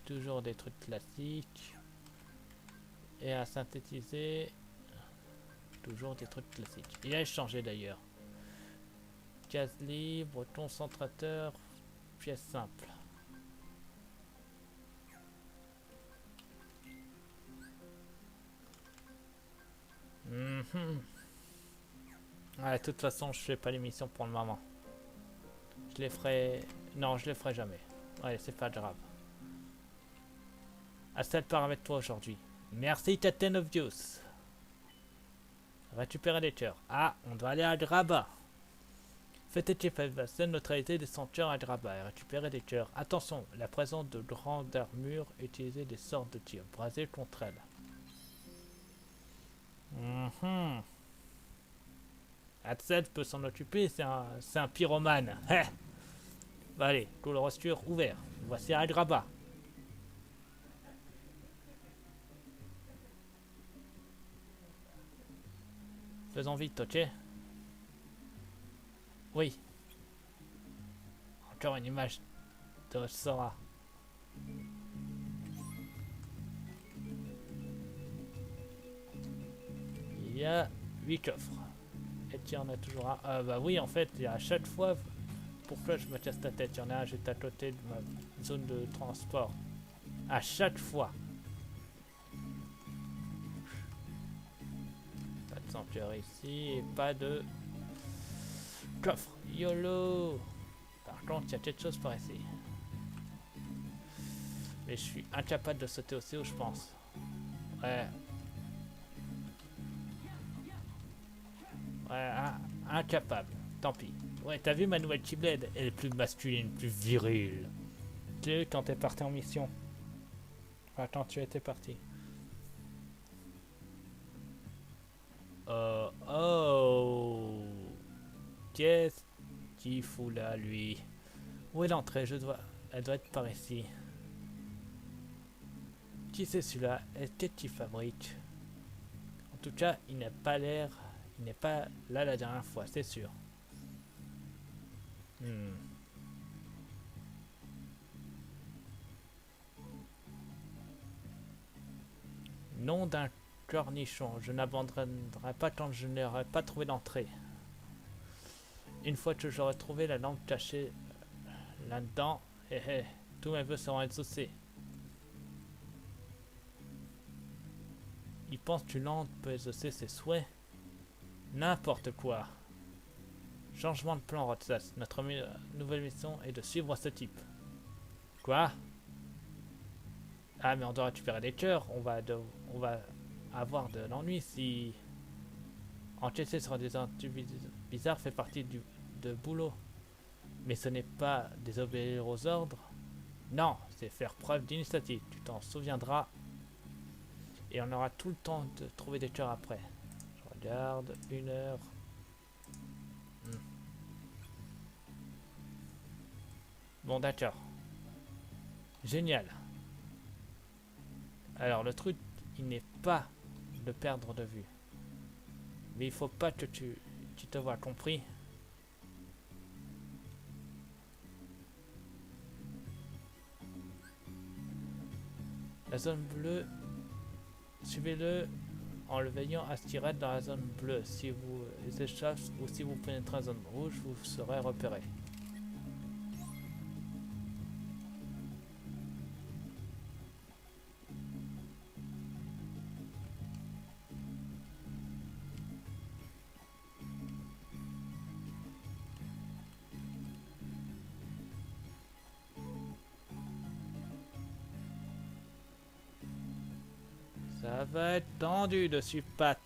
Toujours des trucs classiques. Et à synthétiser, toujours des trucs classiques. Il a échangé d'ailleurs. Case libre, concentrateur, pièce simple. Ouais, de toute façon, je fais pas l'émission pour le moment. Je les ferai... Non, je les ferai jamais. Ouais, c'est pas grave. Assez de part avec toi aujourd'hui. Merci, Captain Obvious. Récupérer des cœurs. Ah, on doit aller à Graba. Faites évasion neutralité des senteurs à Graba et récupérer des cœurs. Attention, la présence de grandes armures, utilisez des sortes de tirs brasés contre elles. Hatsed peut s'en occuper, c'est un pyromane. Bah allez, tout le rosture ouvert. Voici à Graba. Faisons vite, ok? Oui. Encore une image de Sora. Il y a 8 coffres. Et il y en a toujours un. Ah bah oui, en fait, il y a à chaque fois. Pourquoi je me casse la tête? Il y en a un juste à côté de ma zone de transport. À chaque fois. Pas de sanctuaire ici et pas de coffre. YOLO! Par contre, il y a quelque chose par ici. Mais je suis incapable de sauter aussi haut, je pense. Ouais. Ouais, incapable. Tant pis. Ouais, t'as vu ma nouvelle Keyblade? Elle est plus masculine, plus virile. Tu sais, quand t'es parti en mission. Enfin, quand tu étais parti. Oh. Qu'est-ce qu'il fout là, lui? Où est l'entrée? Elle doit être par ici. Qui c'est celui-là? Qu'est-ce qu'il fabrique? En tout cas, il n'a pas l'air... Il n'est pas là la dernière fois, c'est sûr. Nom d'un cornichon. Je n'abandonnerai pas quand je n'aurai pas trouvé d'entrée. Une fois que j'aurai trouvé la lampe cachée là-dedans, tous mes vœux seront exaucés. Il pense qu'une lampe peut exaucer ses souhaits. N'importe quoi. Changement de plan, Rotsas. Notre nouvelle mission est de suivre ce type. Quoi? Ah, mais on doit récupérer des cœurs. On va avoir de l'ennui si... Enquêter sur des individus bizarres fait partie de boulot. Mais ce n'est pas désobéir aux ordres. Non, c'est faire preuve d'initiative. Tu t'en souviendras. Et on aura tout le temps de trouver des cœurs après. Je regarde, 1 heure. Bon, d'accord. Génial. Alors, le truc, il n'est pas de perdre de vue. Mais il faut pas que tu te vois, compris? La zone bleue, suivez-le en le veillant à ce qu'il reste dans la zone bleue. Si vous échappez ou si vous pénétrez la zone rouge, vous serez repéré. Ça va être tendu dessus, Pat.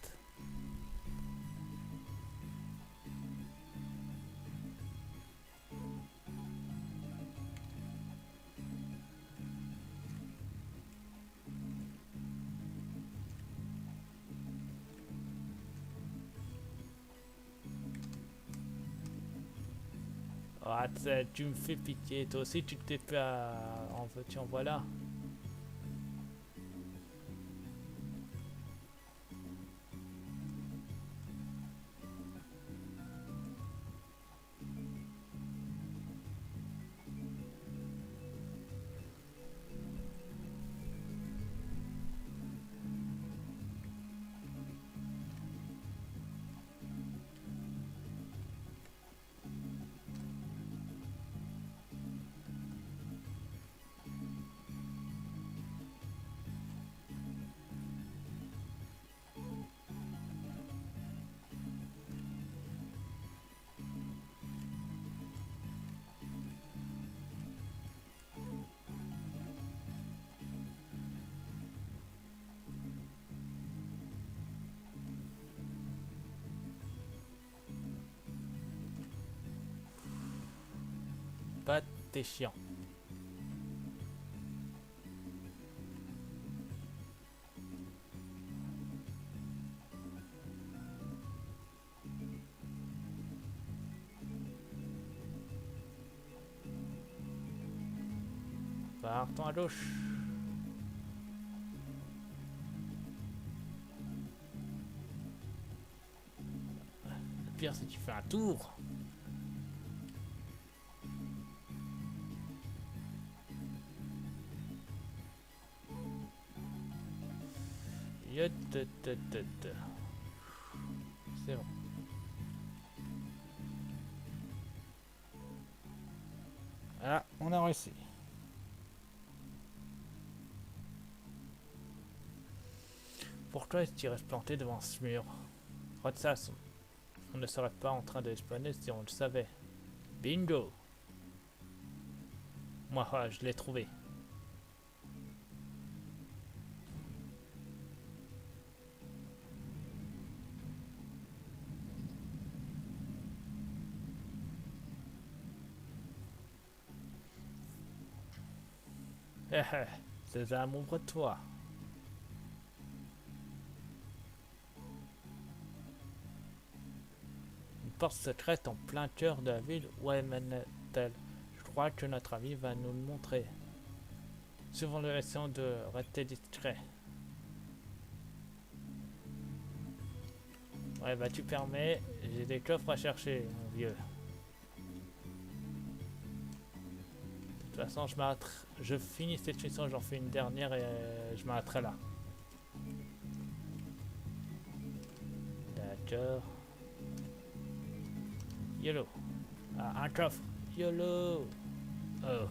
Ah, tu me fais pitié, toi aussi tu t'es fait en veux-tu en voilà. Pat, t'es chiant. Partons à gauche. Le pire, c'est que tu fais un tour. C'est bon. Ah, on a réussi. Pourquoi est-ce qu'il reste planté devant ce mur? Rotsas, on ne serait pas en train de spawner si on le savait. Bingo! Moi, je l'ai trouvé. C'est un amour de toi. Une porte secrète en plein cœur de la ville. Où mène-t-elle? Je crois que notre ami va nous le montrer. Souvent le essayant de rester discret. Ouais, bah tu permets. J'ai des coffres à chercher, mon vieux. De toute façon, je finis cette mission, j'en fais une dernière et je m'arrêterai là. D'accord. YOLO. Ah, un coffre. YOLO. Oh.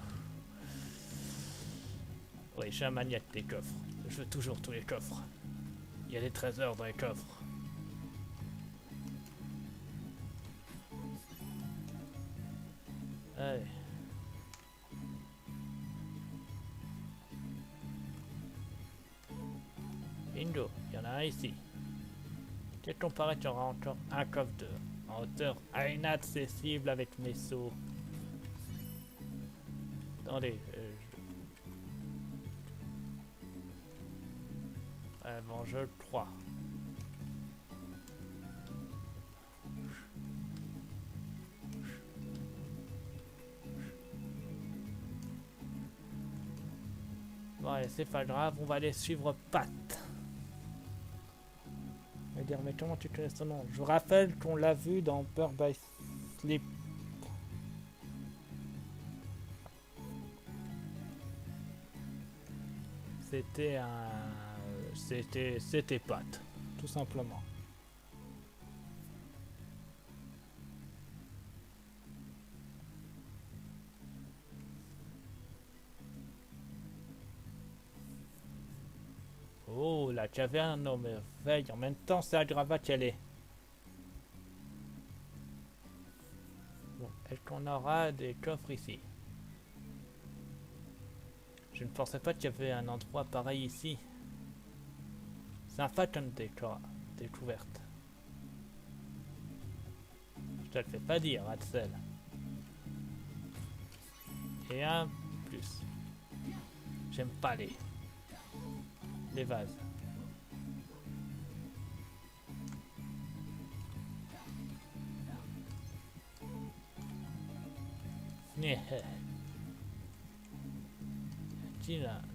Oui, je suis un maniaque des coffres. Je veux toujours tous les coffres. Il y a des trésors dans les coffres. Allez. Bingo, il y en a un ici. Quel comparé tu auras encore un coffre de en hauteur inaccessible avec mes sauts. Attendez, bon, je le crois. Bon, allez, c'est pas grave, on va aller suivre Pat. Je vais dire, mais comment tu connais son nom? Je vous rappelle qu'on l'a vu dans Bird by Sleep. C'était un... C'était Pat, tout simplement. Oh, la caverne aux merveilles. En même temps, c'est aggravat qu'elle est. Bon, est-ce qu'on aura des coffres ici? Je ne pensais pas qu'il y avait un endroit pareil ici. C'est un fait comme découverte. Je te le fais pas dire, Axel. Et un plus. J'aime pas les vases.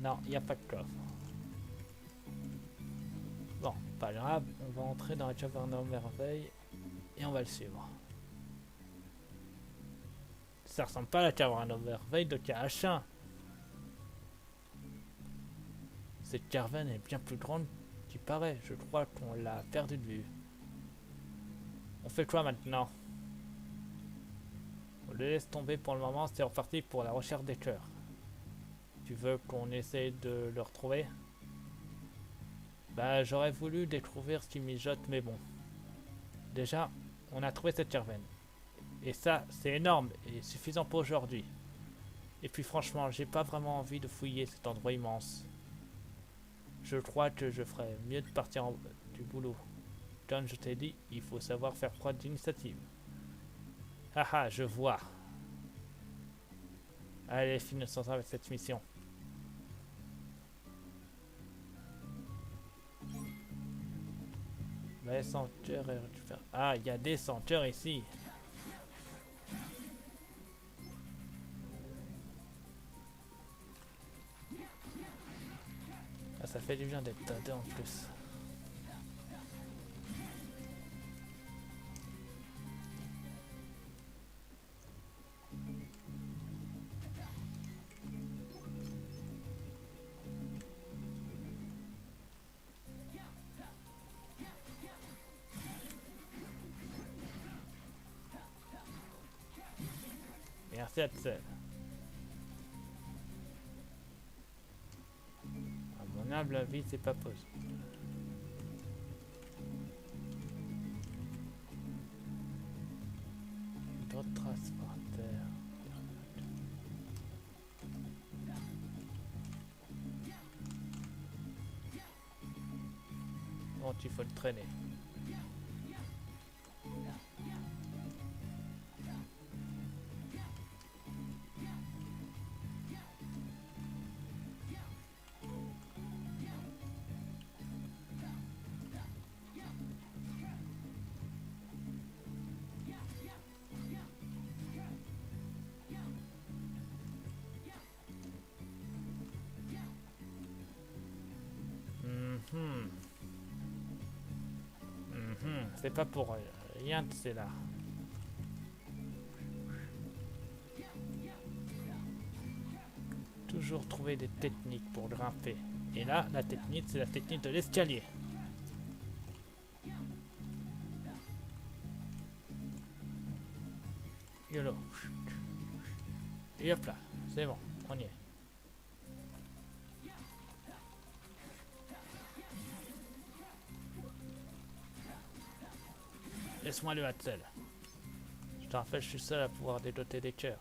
Non, il n'y a pas de coffre. Bon, pas grave, on va entrer dans la caverne aux merveilles et on va le suivre. Ça ressemble pas à la caverne aux merveilles de KH1. Cette caverne est bien plus grande qu'il paraît. Je crois qu'on l'a perdu de vue. On fait quoi maintenant? On le laisse tomber pour le moment, c'est reparti pour la recherche des cœurs. Tu veux qu'on essaye de le retrouver? Bah, j'aurais voulu découvrir ce qui mijote, mais bon. Déjà, on a trouvé cette caverne. Et ça, c'est énorme et suffisant pour aujourd'hui. Et puis franchement, j'ai pas vraiment envie de fouiller cet endroit immense. Je crois que je ferais mieux de partir du boulot. Comme je t'ai dit, il faut savoir faire preuve d'initiative. Haha, je vois. Allez, finissons avec cette mission. Les senteurs et récupérer. Ah, il y a des senteurs ici. Ah, ça fait du bien d'être à deux en plus. Merci Axel. À mon humble avis, c'est pas possible. D'autres traces par terre. Bon, il faut le traîner. C'est pas pour rien que c'est là. Toujours trouver des techniques pour grimper. Et là, la technique, c'est la technique de l'escalier. YOLO. Et hop là, c'est bon, on y est. Laisse-moi le Hatzel. Je te rappelle, je suis seul à pouvoir dédoter des cœurs.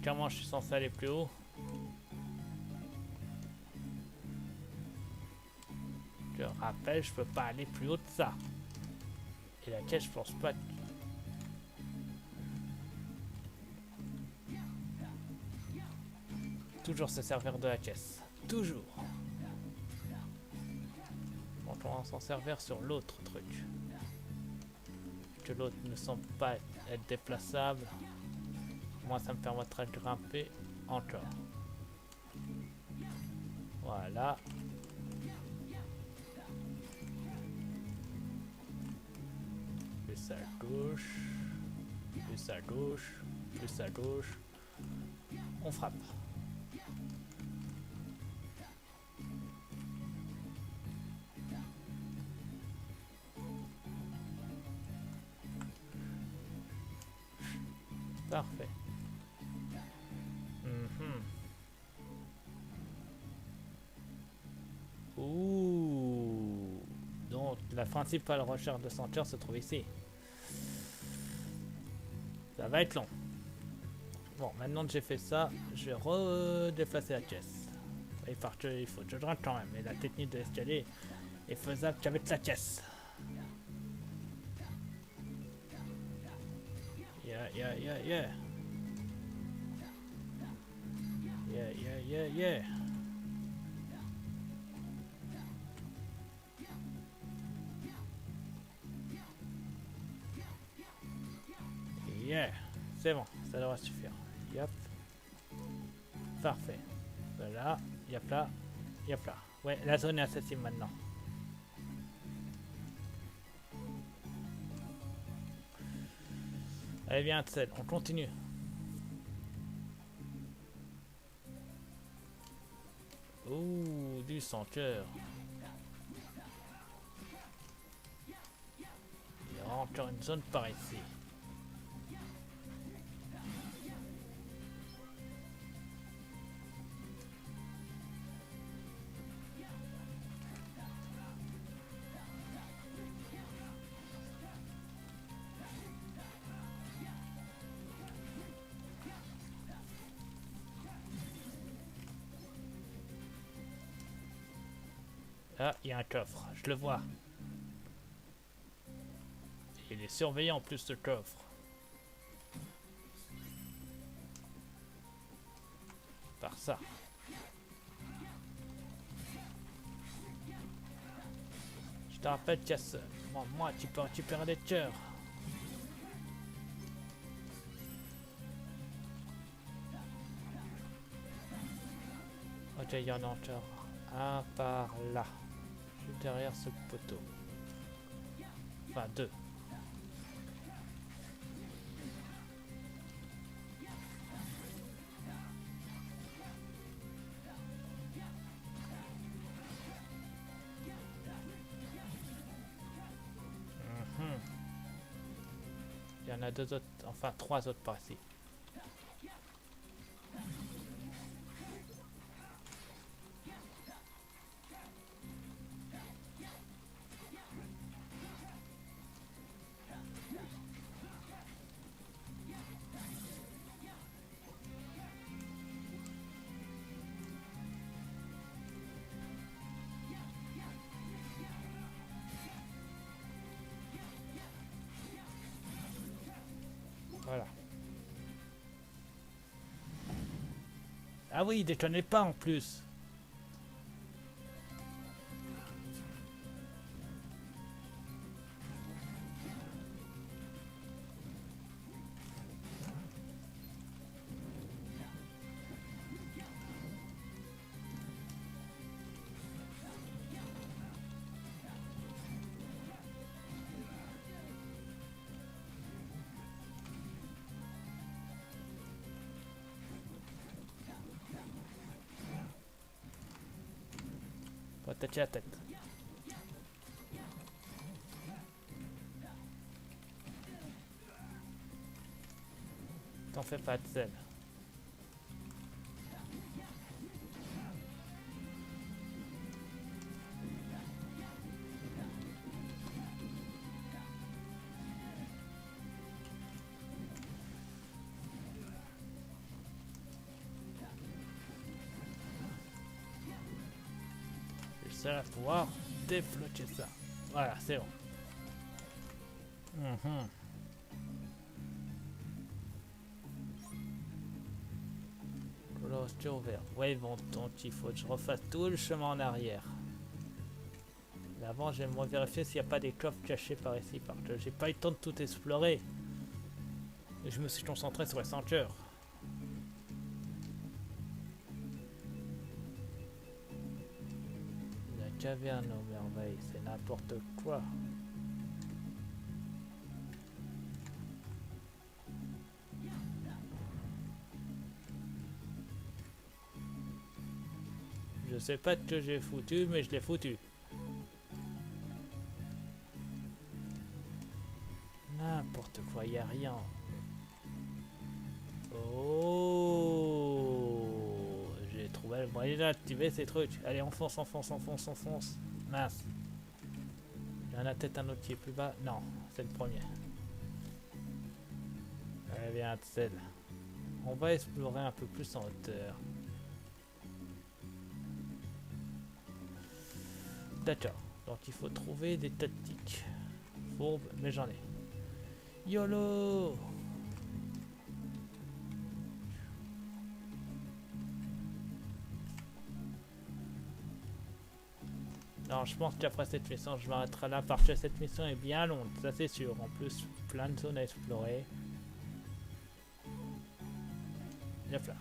comment je suis censé aller plus haut? Je rappelle, je peux pas aller plus haut de ça. Et la caisse, je pense pas. Toujours se servir de la caisse. Toujours. Bon, on va s'en servir sur l'autre truc. Que l'autre ne semble pas être déplaçable. Moi, ça me permettra de grimper encore. Voilà. Plus à gauche. Plus à gauche. Plus à gauche. On frappe. Parfait. Ouh. Donc la principale recherche de ceinture se trouve ici. Ça va être long. Bon, maintenant que j'ai fait ça, je vais redéplacer la caisse. Il faut que je grimpe quand même. Et la technique de l'escalier est faisable qu'avec la caisse. Yeah. Yeah. Yeah. C'est bon, ça devrait suffire. Yep. Parfait. Voilà. Yep là. Yep là. Ouais, la zone est accessible maintenant. Allez bien, Axel, on continue. Ouh, du sans-cœur. Il y aura encore une zone par ici. Ah, il y a un coffre, je le vois. Il est surveillé en plus ce coffre. Par ça. Je te rappelle qu'il y a ce... Moi, tu peux récupérer des cœurs. Ok, il y en a encore un par là. Juste derrière ce poteau. Enfin, deux. Il y en a deux autres, enfin trois autres par ici. Voilà. Ah oui, détonnez pas en plus. Faut attacher la tête. T'en fais pas de sel. seul à pouvoir débloquer ça. Voilà, c'est bon. Clôture ouverte. Ouais, bon, donc il faut que je refasse tout le chemin en arrière. Mais avant, j'aimerais vérifier s'il n'y a pas des coffres cachés par ici, parce que j'ai pas eu le temps de tout explorer. Et je me suis concentré sur les senteurs. La caverne aux merveilles, c'est n'importe quoi. Je sais pas ce que j'ai foutu, mais je l'ai foutu. N'importe quoi, y a rien. Oh, j'ai trouvé le moyen d'activer ces trucs. Allez, on fonce, on fonce, on fonce, on fonce. Mince. Il y en a peut-être un autre qui est plus bas. Non, c'est le premier. Allez, viens, Axel. On va explorer un peu plus en hauteur. D'accord. Donc il faut trouver des tactiques. Fourbe, mais j'en ai. YOLO! Non, je pense qu'après cette mission, je m'arrêterai là parce que cette mission est bien longue, ça c'est sûr. En plus, plein de zones à explorer. Hop là.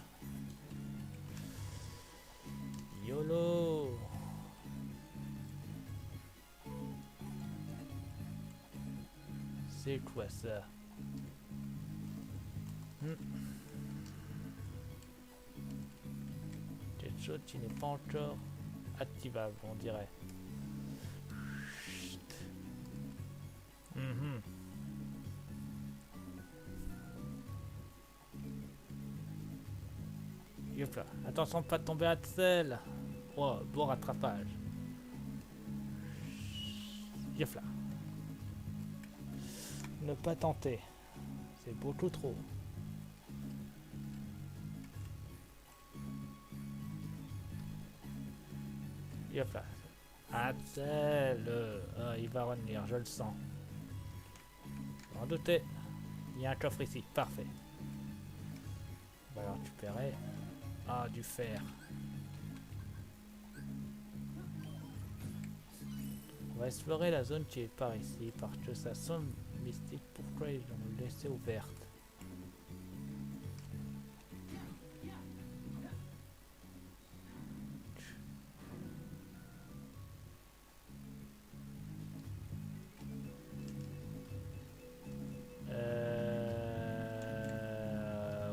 YOLO! C'est quoi ça? Quelque chose qui n'est pas encore activable, on dirait. Hop là. Attention de pas tomber à sel. Oh, beau rattrapage. Hop là. Ne pas tenter. C'est beaucoup trop. Hop là. Axel, il va revenir, je le sens. J'en doutais. Il y a un coffre ici, parfait. On va le récupérer. Ah, du fer. On va explorer la zone qui est par ici, parce que ça semble mystique. Pourquoi ils l'ont laissée ouverte?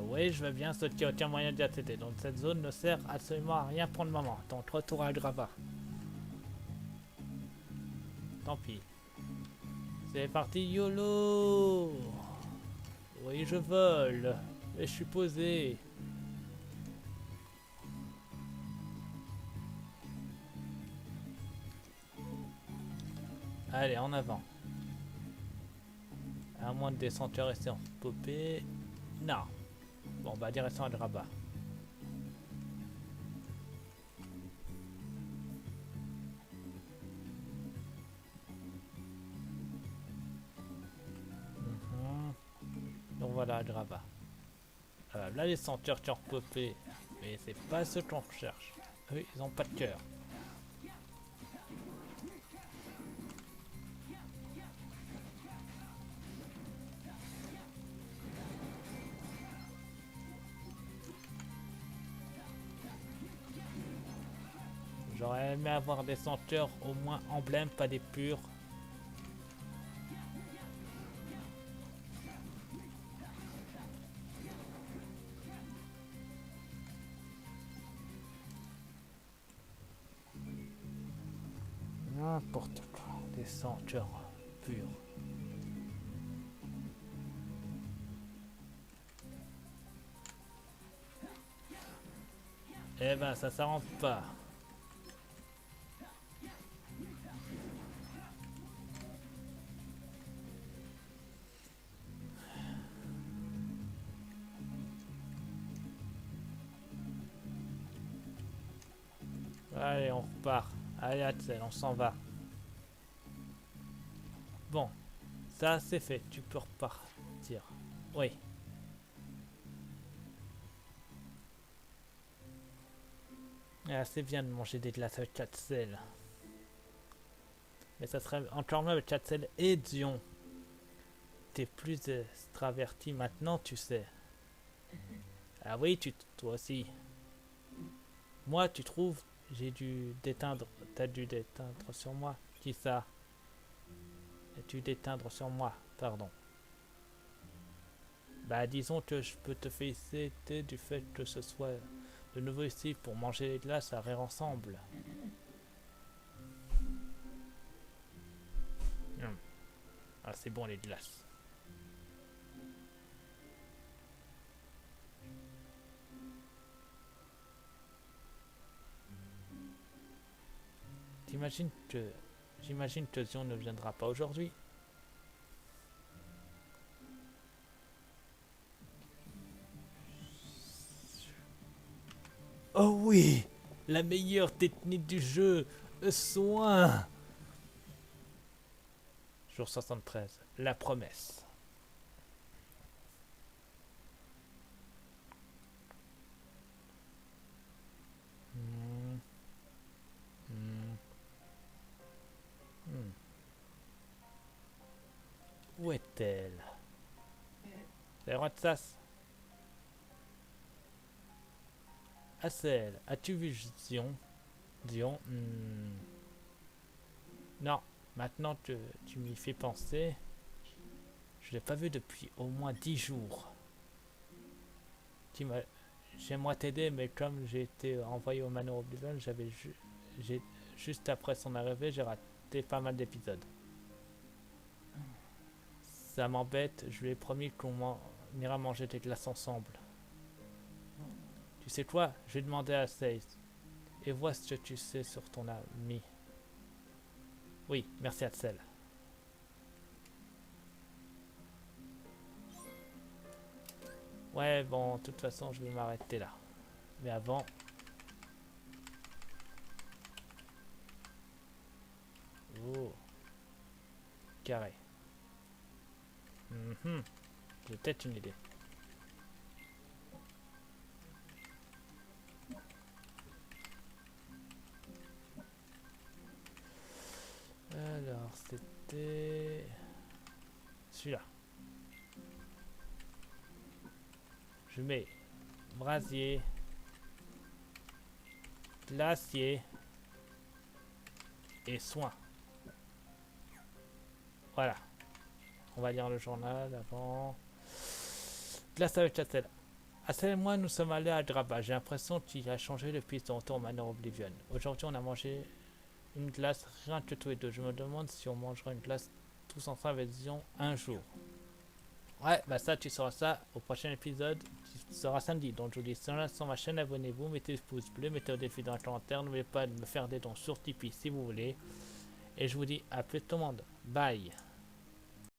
Oui, je veux bien sauter aucun moyen d'y accéder. Donc cette zone ne sert absolument à rien pour le moment. Donc retour à Grava. Tant pis. C'est parti, YOLO! Oui, je vole. Et je suis posé. Allez, en avant. À moins de descendre rester en popé. Non. Bon, bah direction à Grava. Donc voilà, Grava. Là, les senteurs qui ont repopé. Mais c'est pas ce qu'on recherche. Eux, ils ont pas de cœur. J'aurais aimé avoir des senteurs au moins emblèmes, pas des purs. N'importe quoi, des senteurs purs. Eh ben, ça s'arrange pas. Allez, on repart. Allez, Axel, on s'en va. Bon, ça c'est fait. Tu peux repartir. Oui. Ah, c'est bien de manger des glaces avec Axel. Mais ça serait encore mieux avec Axel et Dion. T'es plus extraverti maintenant, tu sais. Ah oui, toi aussi. Moi, tu trouves, j'ai dû déteindre. T'as dû déteindre sur moi. Qui ça? As-tu déteindre sur moi? Pardon. Bah, disons que je peux te féliciter du fait que ce soit de nouveau ici pour manger les glaces à rire ensemble. Hum. Ah, c'est bon les glaces. T'imagines que... J'imagine que Zion ne viendra pas aujourd'hui. Oh oui! La meilleure technique du jeu! Le soin! Jour 73. La promesse. Hmm. Hmm. Hmm. Où est-elle? C'est Rotsas. Assel, as-tu vu Zion? Dion? Non. Maintenant que tu m'y fais penser, je l'ai pas vu depuis au moins 10 jours. J'aimerais t'aider, mais comme j'ai été envoyé au Manoir Oblivion, juste après son arrivée, j'ai raté pas mal d'épisodes. Ça m'embête, je lui ai promis qu'on ira manger des glaces ensemble. Tu sais quoi? Je vais demander à Seis. Et vois ce que tu sais sur ton ami. Oui, merci Axel. Ouais, bon, de toute façon, je vais m'arrêter là. Mais avant... Oh, carré. J'ai peut-être une idée. Alors, c'était... celui-là. Je mets brasier, glacier et soin. Voilà. On va lire le journal avant. Glace avec Axel. Axel et moi, nous sommes allés à Graba. J'ai l'impression qu'il a changé depuis son retour au Manoir Oblivion. Aujourd'hui, on a mangé une glace rien que tous les deux. Je me demande si on mangera une glace tous ensemble avec Zion un jour. Ouais, bah ça, tu sauras ça au prochain épisode qui sera samedi. Donc, je vous dis cela sur ma chaîne. Abonnez-vous, mettez le pouce bleu, mettez au défi dans les commentaires. N'oubliez pas de me faire des dons sur Tipeee si vous voulez. Et je vous dis à plus tout le monde. Bye.